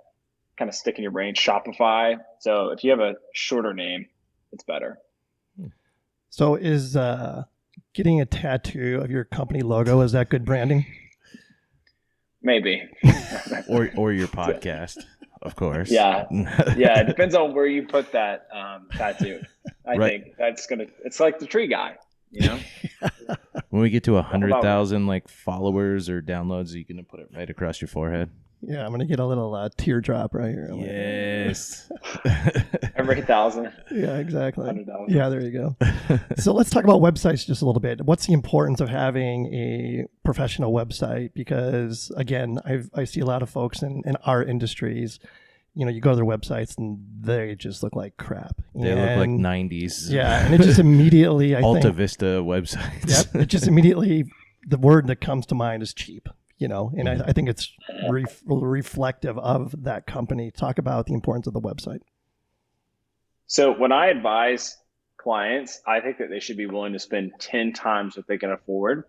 kind of stick in your brain. Shopify. So if you have a shorter name, it's better. So is getting a tattoo of your company logo, is that good branding? Maybe. or your podcast, of course. Yeah. It depends on where you put that tattoo. I think it's like the tree guy, When we get to 100,000 like followers or downloads, you can put it right across your forehead. Yeah, I'm going to get a little teardrop right here. Yes. Every 1,000. Yeah, exactly. 100,000. Yeah, there you go. So let's talk about websites just a little bit. What's the importance of having a professional website? Because, again, I see a lot of folks in our industries, you go to their websites and they just look like crap. They look like 90s. Yeah, and it just immediately, Alta Vista websites. Yep, it just immediately, the word that comes to mind is cheap. And I think it's reflective of that company. Talk about the importance of the website. So when I advise clients, I think that they should be willing to spend 10 times what they can afford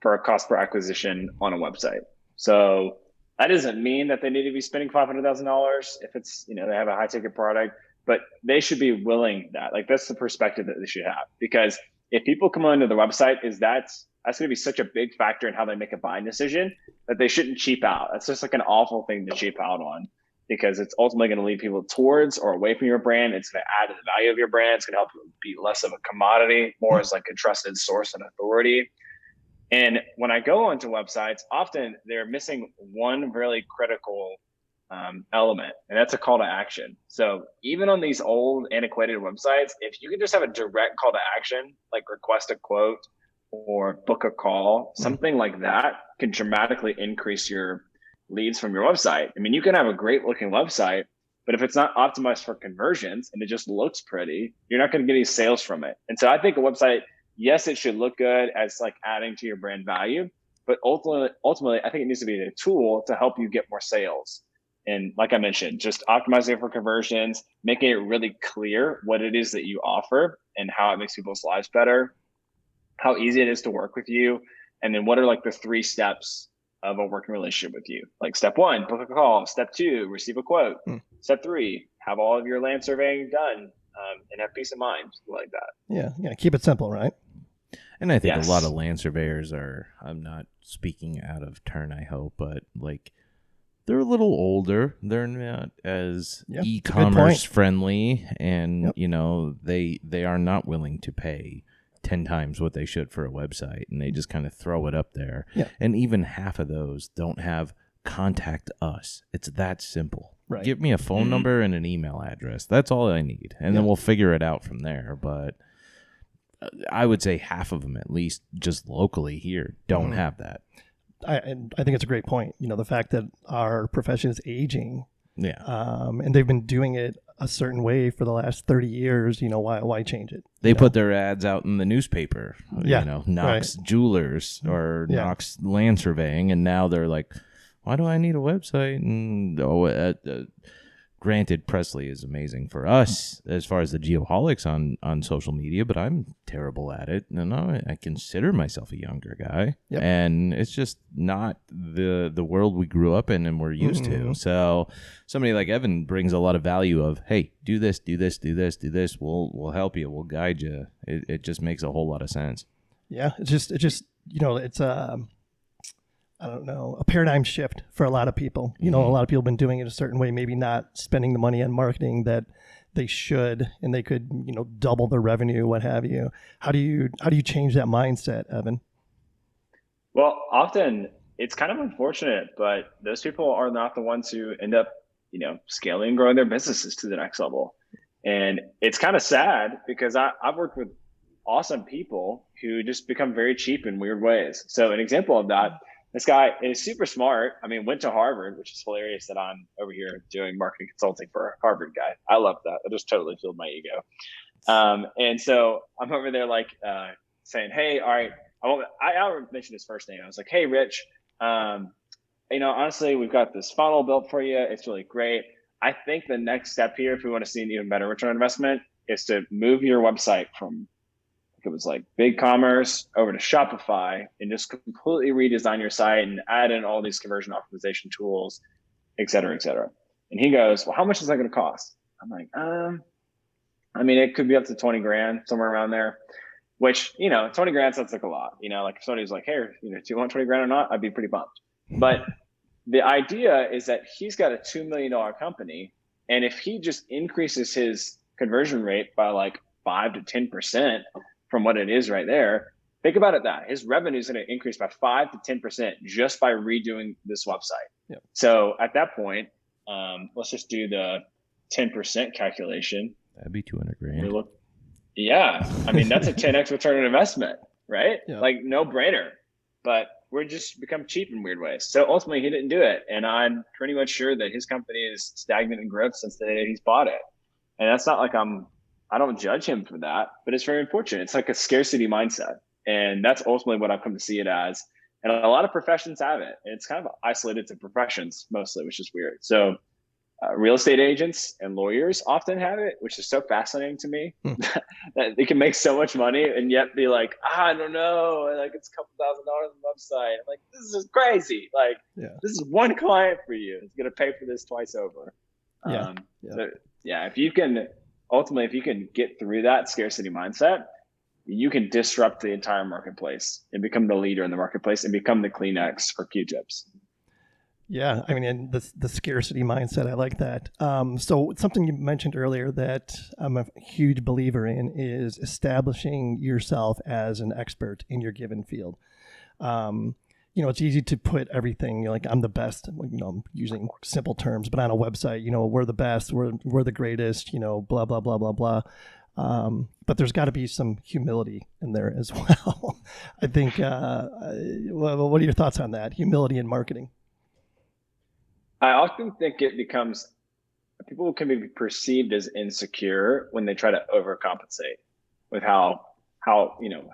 for a cost per acquisition on a website. So that doesn't mean that they need to be spending $500,000 if it's, they have a high ticket product, but they should be willing that. Like that's the perspective that they should have. Because if people come onto the website, that's going to be such a big factor in how they make a buying decision that they shouldn't cheap out. That's just like an awful thing to cheap out on, because it's ultimately going to lead people towards or away from your brand. It's going to add to the value of your brand. It's going to help it be less of a commodity, more as like a trusted source and authority. And when I go onto websites, often they're missing one really critical element, and that's a call to action. So even on these old antiquated websites, if you can just have a direct call to action, like request a quote or book a call, something like that can dramatically increase your leads from your website. I mean, you can have a great looking website, but if it's not optimized for conversions and it just looks pretty, you're not going to get any sales from it. And so I think a website, yes, it should look good as like adding to your brand value, but ultimately, I think it needs to be a tool to help you get more sales. And like I mentioned, just optimizing it for conversions, making it really clear what it is that you offer and how it makes people's lives better, how easy it is to work with you, and then what are like the 3 steps of a working relationship with you. Like step 1, book a call. Step 2, receive a quote. Step 3, have all of your land surveying done and have peace of mind, like that. Yeah, keep it simple, right? And I think a lot of land surveyors I'm not speaking out of turn, I hope, but like they're a little older. They're not as e-commerce friendly, and they are not willing to pay 10 times what they should for a website, and they just kind of throw it up there. Yeah. And even half of those don't have contact us. It's that simple. Right. Give me a phone number and an email address. That's all I need. And then we'll figure it out from there. But I would say half of them, at least just locally here, don't have that. I think it's a great point. The fact that our profession is aging. Yeah. And they've been doing it a certain way for the last 30 years. Why change it? They put their ads out in the newspaper, Yeah, Knox Jewelers or Knox Land Surveying, and now they're like, why do I need a website? And granted, Presley is amazing for us as far as the geoholics on social media, but I'm terrible at it. And I consider myself a younger guy, and it's just not the world we grew up in and we're used to. So somebody like Evan brings a lot of value of, hey, do this, do this, do this, do this. We'll help you. We'll guide you. It just makes a whole lot of sense. Yeah, it's just it's I don't know, a paradigm shift for a lot of people. A lot of people have been doing it a certain way, maybe not spending the money on marketing that they should, and they could, double their revenue, what have you. How do you change that mindset, Evan? Well, often it's kind of unfortunate, but those people are not the ones who end up, scaling and growing their businesses to the next level. And it's kind of sad because I've worked with awesome people who just become very cheap in weird ways. So an example of that, this guy is super smart. I mean, went to Harvard, which is hilarious that I'm over here doing marketing consulting for a Harvard guy. I love that. It just totally filled my ego. And so I'm over there saying, hey, all right, I mentioned his first name. I was like, hey, Rich, honestly, we've got this funnel built for you. It's really great. I think the next step here, if we want to see an even better return on investment, is to move your website from, it was like BigCommerce over to Shopify and just completely redesign your site and add in all these conversion optimization tools, et cetera, et cetera. And he goes, well, how much is that going to cost? I'm like, it could be up to 20 grand, somewhere around there, which, 20 grand sounds like a lot. Like if somebody's like, hey, do you want 20 grand or not? I'd be pretty pumped. But the idea is that he's got a $2 million company. And if he just increases his conversion rate by like 5 to 10%, from what it is right there, think about it that his revenue is going to increase by 5 to 10% just by redoing this website. Yep. So at that point, let's just do the 10% calculation. That'd be 200 grand. That's a 10x return on investment, right? Yeah. Like no brainer. But we're just become cheap in weird ways. So ultimately, he didn't do it, and I'm pretty much sure that his company is stagnant in growth since the day he's bought it. And that's not like I don't judge him for that, but it's very unfortunate. It's like a scarcity mindset. And that's ultimately what I've come to see it as. And a lot of professions have it. And it's kind of isolated to professions mostly, which is weird. So real estate agents and lawyers often have it, which is so fascinating to me that they can make so much money and yet be like, I don't know, like it's a couple $1,000 on the website. I'm like, this is crazy. Like, this is one client for you. It's going to pay for this twice over. If you can... Ultimately, if you can get through that scarcity mindset, you can disrupt the entire marketplace and become the leader in the marketplace and become the Kleenex for Q-tips. Yeah, and the scarcity mindset, I like that. So something you mentioned earlier that I'm a huge believer in is establishing yourself as an expert in your given field. It's easy to put everything like I'm the best, I'm using simple terms, but on a website, we're the best, we're the greatest, blah, blah, blah, blah, blah. But there's got to be some humility in there as well. I think, what are your thoughts on that? Humility in marketing. I often think it becomes, people can be perceived as insecure when they try to overcompensate with how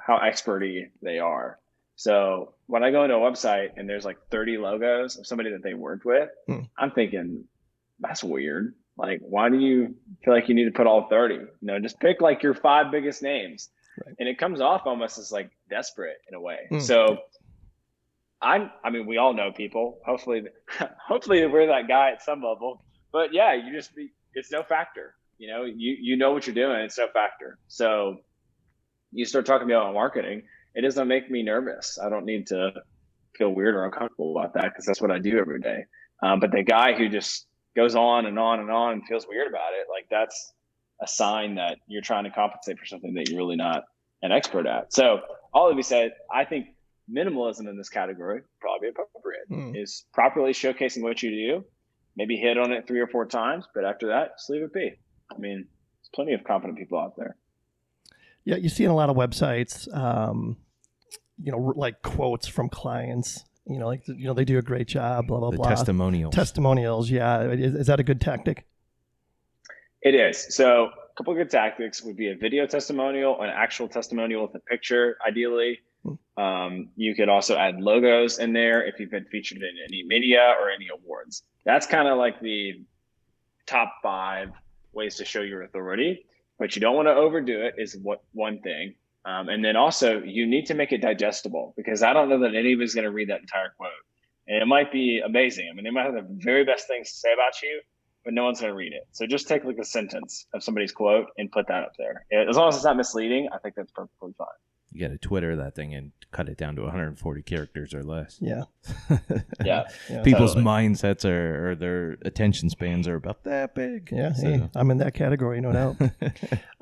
experty they are. So when I go into a website and there's like 30 logos of somebody that they worked with, I'm thinking, that's weird. Like, why do you feel like you need to put all 30? Just pick like your 5 biggest names. Right. And it comes off almost as like desperate in a way. So we all know people. Hopefully we're that guy at some level. But yeah, it's no factor. You know what you're doing. It's no factor. So you start talking about marketing. It doesn't make me nervous. I don't need to feel weird or uncomfortable about that because that's what I do every day. But the guy who just goes on and on and on and feels weird about it, like that's a sign that you're trying to compensate for something that you're really not an expert at. So all of you said, I think minimalism in this category, probably appropriate, is properly showcasing what you do, maybe hit on it 3 or 4 times, but after that, just leave it be. There's plenty of competent people out there. Yeah, you see in a lot of websites, like quotes from clients, they do a great job, blah, blah, blah. Testimonials. Testimonials, yeah. Is that a good tactic? It is. So a couple of good tactics would be a video testimonial, an actual testimonial with a picture, ideally. You could also add logos in there if you've been featured in any media or any awards. That's kind of like the top 5 ways to show your authority, but you don't want to overdo it is one thing. And then also you need to make it digestible, because I don't know that anybody's going to read that entire quote. And it might be amazing. I mean, they might have the very best things to say about you, but no one's going to read it. So just take like a sentence of somebody's quote and put that up there. As long as it's not misleading, I think that's perfectly fine. You got to Twitter that thing and cut it down to 140 characters or less. Yeah. Yeah. People's mindsets or their attention spans are about that big. Yeah. So. Hey, I'm in that category, no doubt.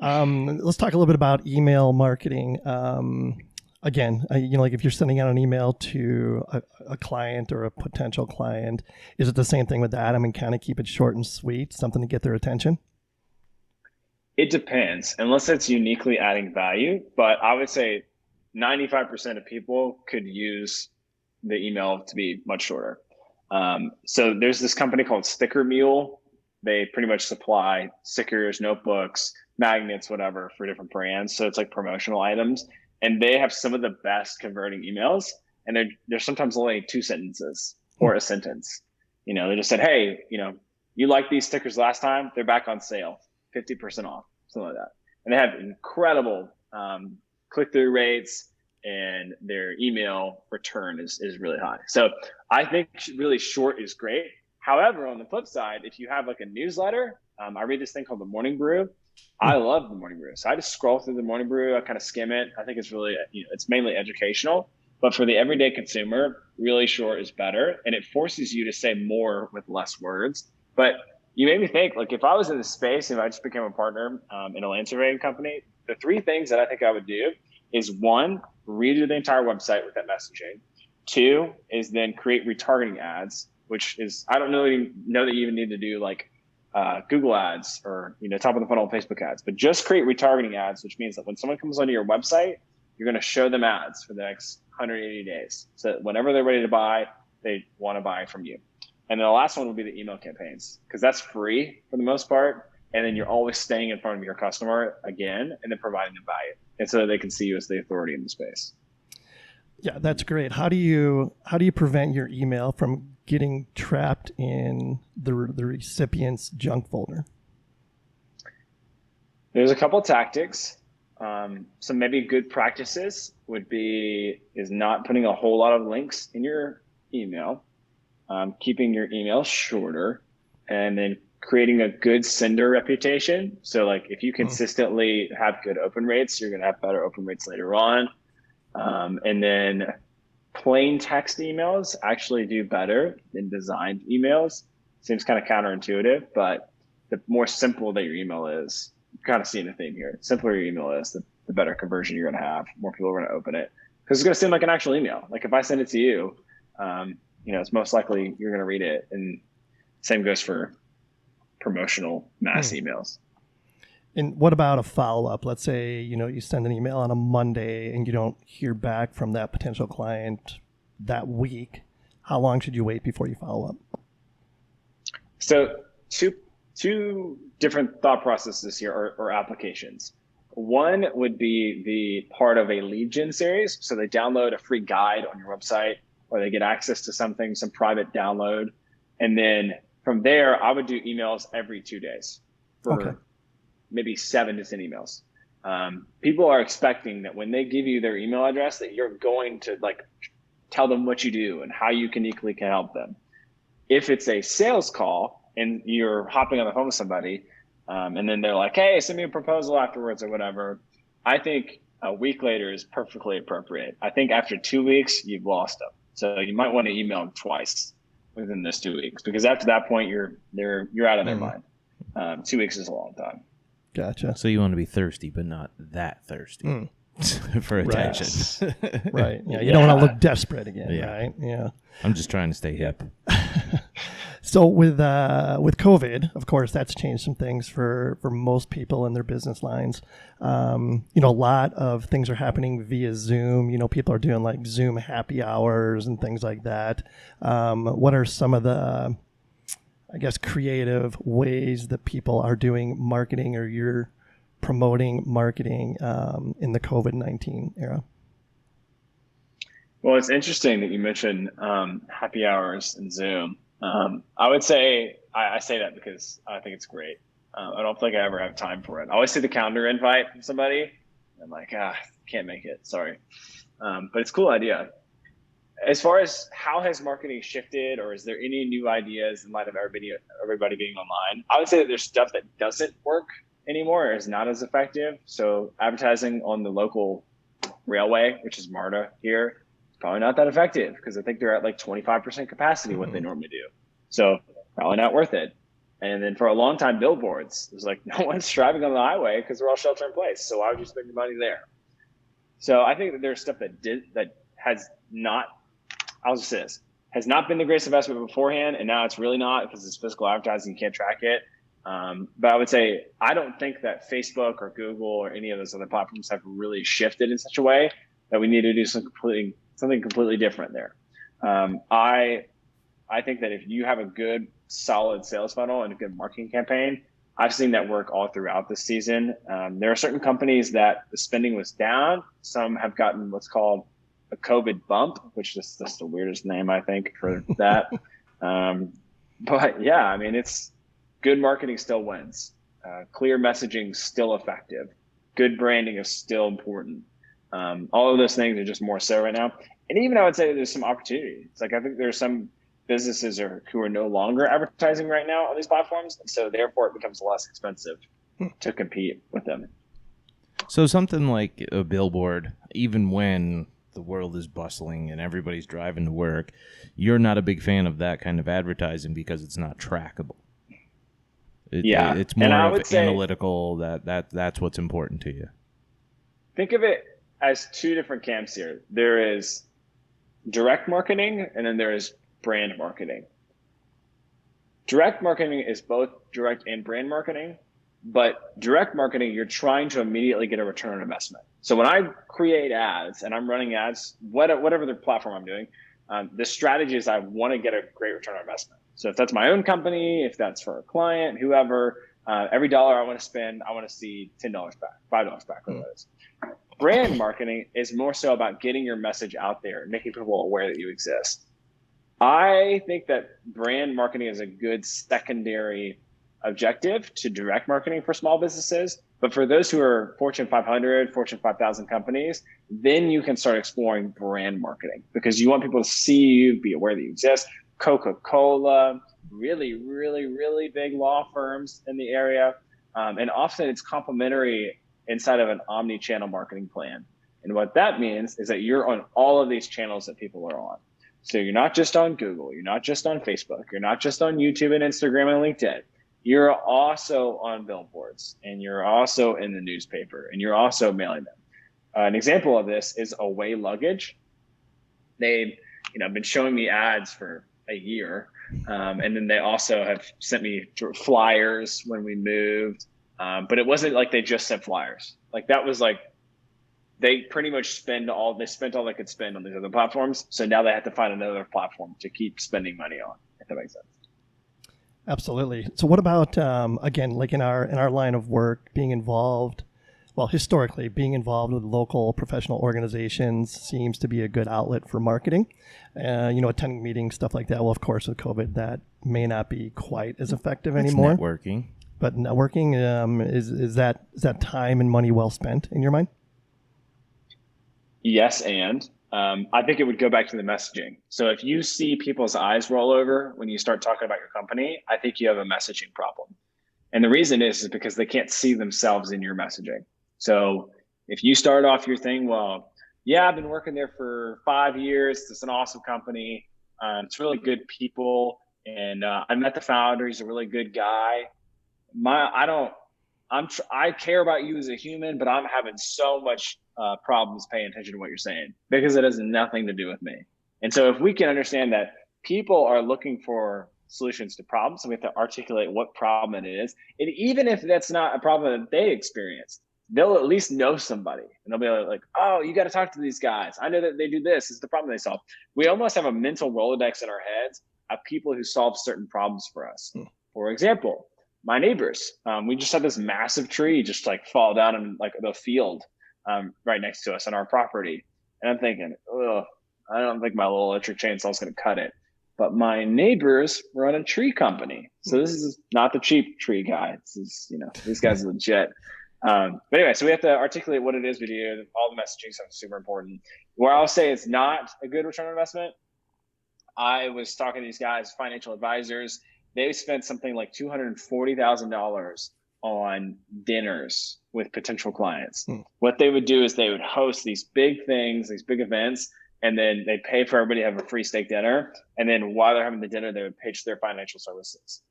Let's talk a little bit about email marketing. Again, like if you're sending out an email to a client or a potential client, is it the same thing with that? I mean, kind of keep it short and sweet, something to get their attention? It depends, unless it's uniquely adding value. But I would say 95% of people could use the email to be much shorter. So there's this company called Sticker Mule. They pretty much supply stickers, notebooks, magnets, whatever, for different brands. So it's like promotional items. And they have some of the best converting emails. And they're sometimes only 2 sentences or a sentence. They just said, hey, you liked these stickers last time. They're back on sale. 50% off, something like that. And they have incredible click-through rates, and their email return is really high. So I think really short is great. However, on the flip side, if you have like a newsletter, I read this thing called The Morning Brew. I love The Morning Brew. So I just scroll through The Morning Brew. I kind of skim it. I think it's really, it's mainly educational. But for the everyday consumer, really short is better. And it forces you to say more with less words. But you made me think, like, if I was in this space and I just became a partner in a land surveying company, the 3 things that I think I would do is 1, redo the entire website with that messaging. 2 is then create retargeting ads, which is, I don't know that you even need to do like Google ads or, top of the funnel Facebook ads, but just create retargeting ads, which means that when someone comes onto your website, you're going to show them ads for the next 180 days. So that whenever they're ready to buy, they want to buy from you. And then the last one would be the email campaigns, because that's free for the most part. And then you're always staying in front of your customer again, and then providing them value. And so they can see you as the authority in the space. Yeah, that's great. How do you prevent your email from getting trapped in the recipient's junk folder? There's a couple of tactics. Some maybe good practices is not putting a whole lot of links in your email. Keeping your email shorter, and then creating a good sender reputation. So like if you consistently have good open rates, you're going to have better open rates later on. And then plain text emails actually do better than designed emails. Seems kind of counterintuitive, but the more simple that your email is, you're kind of seeing a theme here. The simpler your email is, the better conversion you're going to have. More people are going to open it because it's going to seem like an actual email. Like if I send it to you, it's most likely you're going to read it. And same goes for promotional mass emails. And what about a follow-up? Let's say, you send an email on a Monday and you don't hear back from that potential client that week. How long should you wait before you follow up? So two different thought processes here or applications. One would be the part of a lead gen series. So they download a free guide on your website, or they get access to some private download. And then from there, I would do emails every 2 days for maybe 7 to 10 emails. People are expecting that when they give you their email address, that you're going to like tell them what you do and how you uniquely can help them. If it's a sales call and you're hopping on the phone with somebody, and then they're like, hey, send me a proposal afterwards or whatever, I think a week later is perfectly appropriate. I think after 2 weeks, you've lost them. So you might want to email them twice within those 2 weeks, because after that point, you're out of their mind. 2 weeks is a long time. Gotcha. So you want to be thirsty, but not that thirsty for attention. Right. Yeah. You don't want to look desperate again. Right. Yeah. I'm just trying to stay hip. So with COVID, of course, that's changed some things for most people in their business lines. A lot of things are happening via Zoom. People are doing like Zoom happy hours and things like that. What are some of the I guess, creative ways that people are doing marketing, or you're promoting marketing in the COVID-19 era? Well, it's interesting that you mentioned happy hours and Zoom. I would say, I say that because I think it's great. I don't think I ever have time for it. I always see the calendar invite from somebody. I'm like, can't make it. Sorry. But it's a cool idea. As far as how has marketing shifted, or is there any new ideas in light of everybody being online? I would say that there's stuff that doesn't work anymore, or is not as effective. So advertising on the local railway, which is MARTA here, is probably not that effective, because I think they're at like 25% capacity, what they normally do. So probably not worth it. And then for a long time, billboards, it was like, no one's driving on the highway because they're all shelter in place. So why would you spend your money there? So I think that there's stuff that has not, I'll just say this, has not been the greatest investment beforehand, and now it's really not, because it's physical advertising, you can't track it. But I would say, I don't think that Facebook or Google or any of those other platforms have really shifted in such a way that we need to do something completely different there. I think that if you have a good, solid sales funnel and a good marketing campaign, I've seen that work all throughout this season. There are certain companies that the spending was down. Some have gotten what's called a COVID bump, which is just the weirdest name, I think, for that. But yeah, I mean, it's good marketing still wins. Clear messaging still effective. Good branding is still important. All of those things are just more so right now. And even I would say there's some opportunities. Like, I think there's some businesses who are no longer advertising right now on these platforms, and so therefore it becomes less expensive to compete with them. So something like a billboard, even when the world is bustling and everybody's driving to work, you're not a big fan of that kind of advertising because it's not trackable. It's more of analytical. That's what's important to you. Think of it as two different camps here. There is direct marketing, and then there is brand marketing. Direct marketing is both direct and brand marketing, but direct marketing, you're trying to immediately get a return on investment. So when I create ads and I'm running ads, whatever the platform I'm doing, the strategy is I want to get a great return on investment. So if that's my own company, if that's for a client, whoever, every dollar I want to spend, I want to see $10 back, $5 back, whatever it is. Brand marketing is more so about getting your message out there, making people aware that you exist. I think that brand marketing is a good secondary objective to direct marketing for small businesses. But for those who are Fortune 500, Fortune 5,000 companies, then you can start exploring brand marketing, because you want people to see you, be aware that you exist. Coca-Cola, really, really, really big law firms in the area. And often it's complementary inside of an omni-channel marketing plan. And what that means is that you're on all of these channels that people are on. So you're not just on Google, you're not just on Facebook, you're not just on YouTube and Instagram and LinkedIn. You're also on billboards, and you're also in the newspaper, and you're also mailing them. An example of this is Away Luggage. They've been showing me ads for a year, and then they also have sent me flyers when we moved. But it wasn't like they just sent flyers. Like, that was like, they pretty much spent all they could spend on these other platforms. So now they have to find another platform to keep spending money on, if that makes sense. Absolutely. So what about, again, like in our line of work, being involved, well, historically, being involved with local professional organizations seems to be a good outlet for marketing. Attending meetings, stuff like that. Well, of course, with COVID, that may not be quite as effective anymore. Networking. But networking, is that time and money well spent in your mind? Yes, and I think it would go back to the messaging. So if you see people's eyes roll over when you start talking about your company, I think you have a messaging problem. And the reason is because they can't see themselves in your messaging. So if you start off your thing, well, yeah, I've been working there for 5 years. It's an awesome company. It's really good people. And I met the founder. He's a really good guy. I care about you as a human, but I'm having so much problems paying attention to what you're saying, because it has nothing to do with me. And so if we can understand that people are looking for solutions to problems, and we have to articulate what problem it is, and even if that's not a problem that they experience, they'll at least know somebody, and they'll be like, oh, you got to talk to these guys. I know that they do this. It's the problem they solve. We almost have a mental Rolodex in our heads of people who solve certain problems for us. For example, my neighbors, we just had this massive tree just like fall down in like the field right next to us on our property. And I'm thinking, I don't think my little electric chainsaw is going to cut it. But my neighbors run a tree company. So this is not the cheap tree guy. This is, these guys are legit. But anyway, so we have to articulate what it is we do. All the messaging stuff is super important. Where I'll say it's not a good return on investment, I was talking to these guys, financial advisors. They spent something like $240,000 on dinners with potential clients. What they would do is they would host these big things, these big events, and then they pay for everybody to have a free steak dinner. And then while they're having the dinner, they would pitch their financial services.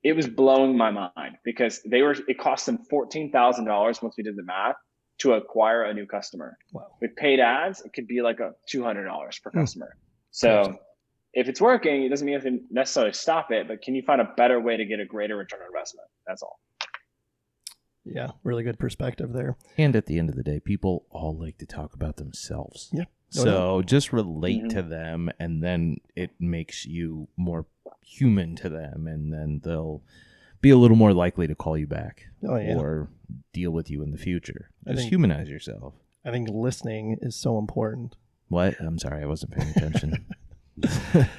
It was blowing my mind because it cost them $14,000 once we did the math to acquire a new customer. Wow. With paid ads, it could be like $200 per customer. So if it's working, it doesn't mean you have to necessarily stop it, but can you find a better way to get a greater return on investment? That's all. Yeah, really good perspective there. And at the end of the day, people all like to talk about themselves. Yeah. So just relate to them, and then it makes you more human to them, and then they'll be a little more likely to call you back or deal with you in the future. Just humanize yourself. I think listening is so important. What? I'm sorry, I wasn't paying attention.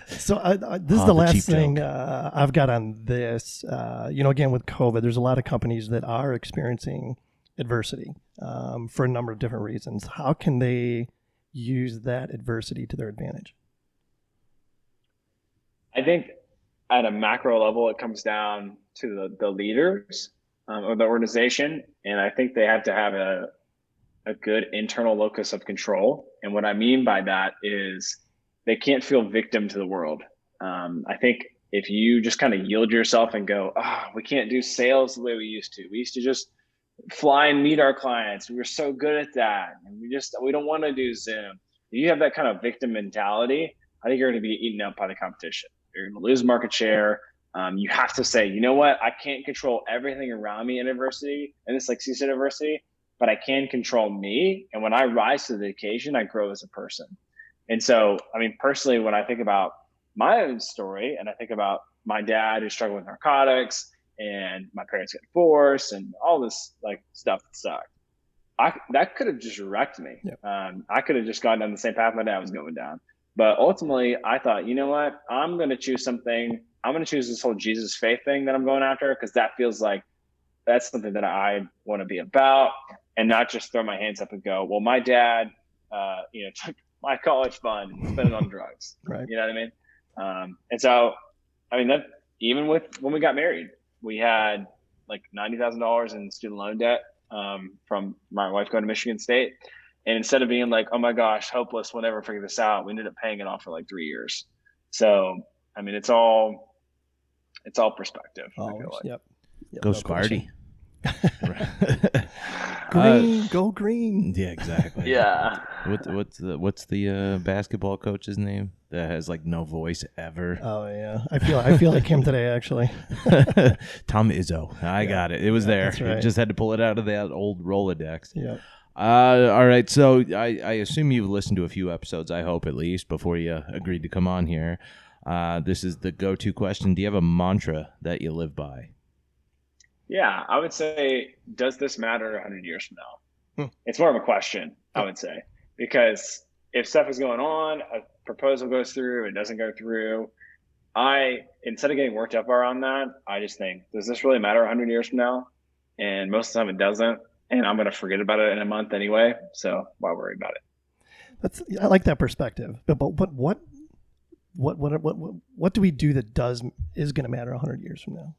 So this is the last thing I've got on this. Again, with COVID, there's a lot of companies that are experiencing adversity for a number of different reasons. How can they use that adversity to their advantage? I think at a macro level, it comes down to the leaders of the organization. And I think they have to have a good internal locus of control. And what I mean by that is they can't feel victim to the world. I think if you just kind of yield yourself and go, we can't do sales the way we used to. We used to just fly and meet our clients. We were so good at that. And we don't want to do Zoom. If you have that kind of victim mentality, I think you're going to be eaten up by the competition. You're going to lose market share. You have to say, you know what? I can't control everything around me in adversity, and it's like CISO adversity, but I can control me. And when I rise to the occasion, I grow as a person. And so, I mean, personally, when I think about my own story and I think about my dad who struggled with narcotics and my parents got divorced and all this like stuff that sucked, that could have just wrecked me. Yep. I could have just gone down the same path my dad was going down. But ultimately, I thought, you know what? I'm going to choose something. I'm going to choose this whole Jesus faith thing that I'm going after because that feels like that's something that I want to be about, and not just throw my hands up and go, well, my dad, took my college fund and spent it on drugs. Right. You know what I mean? And so, I mean, that even with when we got married, we had like $90,000 in student loan debt from my wife going to Michigan State. And instead of being like, oh my gosh, hopeless, we'll never figure this out, we ended up paying it off for like 3 years. So, I mean, it's all perspective. Always, I feel like. Yep. Go Sparty. Green, go green. Yeah, exactly. Yeah. What's the basketball coach's name that has like no voice ever? Oh yeah, I feel like him today actually. Tom Izzo. I got it. It was there. That's right. You just had to pull it out of that old Rolodex. Yeah. All right. So I assume you've listened to a few episodes, I hope at least, before you agreed to come on here. This is the go-to question. Do you have a mantra that you live by? Yeah, I would say, does this matter 100 years from now? It's more of a question, I would say, because if stuff is going on, a proposal goes through, it doesn't go through, instead of getting worked up around that, I just think, does this really matter 100 years from now? And most of the time it doesn't. And I'm going to forget about it in a month anyway. So why worry about it? I like that perspective. But what do we do that is going to matter 100 years from now?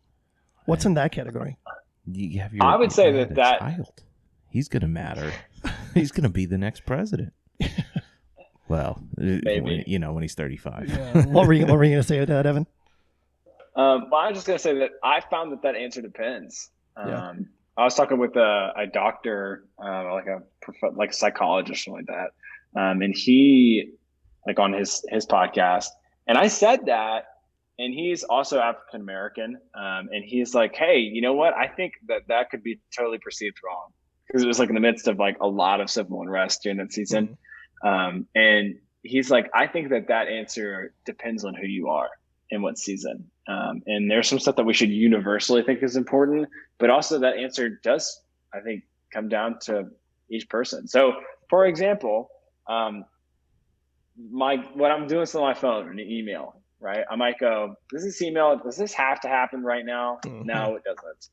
What's in that category? You have I would say that child. He's going to matter. He's going to be the next president. Well, maybe when he's 35. Yeah. What were you going to say with that, Evan? Well, I was just going to say that I found that answer depends. Yeah. I was talking with a doctor, like a psychologist or something like that. And he, like on his podcast, and I said that, and he's also African American. And he's like, hey, you know what? I think that could be totally perceived wrong, because it was like in the midst of like a lot of civil unrest during that season. And he's like, I think that answer depends on who you are. in what season. And there's some stuff that we should universally think is important, but also that answer does, I think, come down to each person. So, for example, what I'm doing on my phone and email, right? I might go, does this have to happen right now? Mm-hmm. No, it doesn't.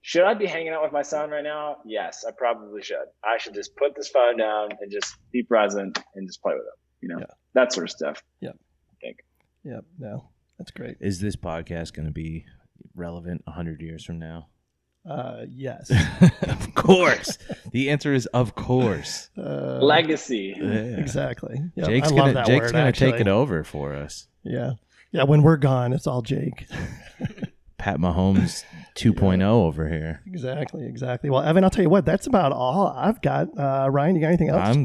Should I be hanging out with my son right now? Yes, I probably should. I should just put this phone down and just be present and just play with him, that sort of stuff. Yep. I think. Yep. No, that's great. Is this podcast going to be relevant 100 years from now? Yes. Of course. The answer is of course. Legacy. Yeah. Exactly. Yep. Jake's going to take it over for us. Yeah. Yeah. When we're gone, it's all Jake. Pat Mahomes 2.0 over here. Exactly. Well, Evan, I'll tell you what, that's about all I've got. Ryan, you got anything else?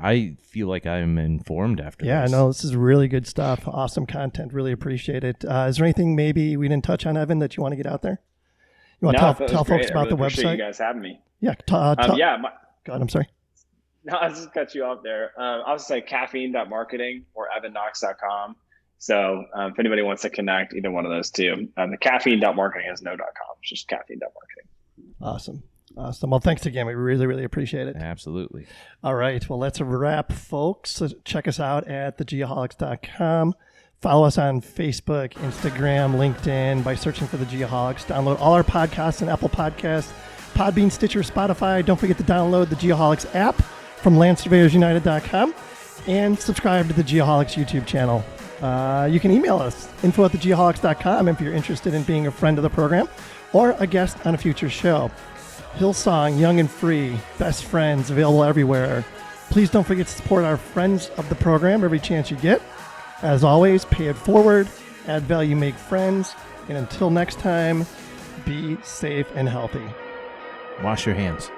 I feel like I'm informed after this. Yeah, no, this is really good stuff. Awesome content. Really appreciate it. Is there anything maybe we didn't touch on, Evan, that you want to get out there? You want to tell folks about the website? You guys having me. Yeah. God, I'm sorry. No, I just cut you off there. I'll just say caffeine.marketing or evanknox.com. So if anybody wants to connect, either one of those two, the caffeine.marketing is no.com. It's just caffeine.marketing. Awesome. Well, thanks again. We really, really appreciate it. Absolutely. All right. Well, that's a wrap, folks. Check us out at thegeoholics.com. Follow us on Facebook, Instagram, LinkedIn by searching for The Geoholics. Download all our podcasts on Apple Podcasts, Podbean, Stitcher, Spotify. Don't forget to download the Geoholics app from landsurveyorsunited.com and subscribe to the Geoholics YouTube channel. You can email us, info@thegeoholics.com, if you're interested in being a friend of the program or a guest on a future show. Hillsong, Young and Free, Best Friends, available everywhere. Please don't forget to support our friends of the program every chance you get. As always, pay it forward, add value, make friends, and until next time, be safe and healthy. Wash your hands.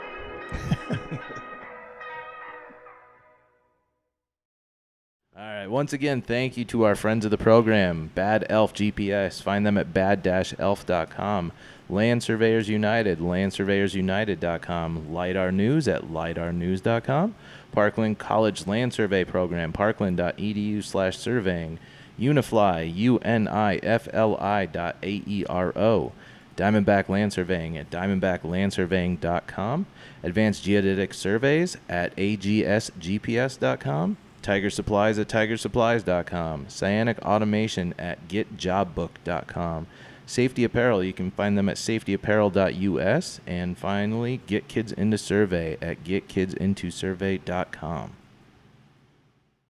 All right. Once again, thank you to our friends of the program, Bad Elf GPS. Find them at bad-elf.com. Land Surveyors United, landsurveyorsunited.com. LIDAR News at lidarnews.com. Parkland College Land Survey Program, parkland.edu/surveying. Unifly, unifli.aero. Diamondback Land Surveying at diamondbacklandsurveying.com. Advanced Geodetic Surveys at agsgps.com. Tiger Supplies at tigersupplies.com. Cyanic Automation at getjobbook.com. Safety Apparel, you can find them at safetyapparel.us. And finally, Get Kids Into Survey at getkidsintosurvey.com.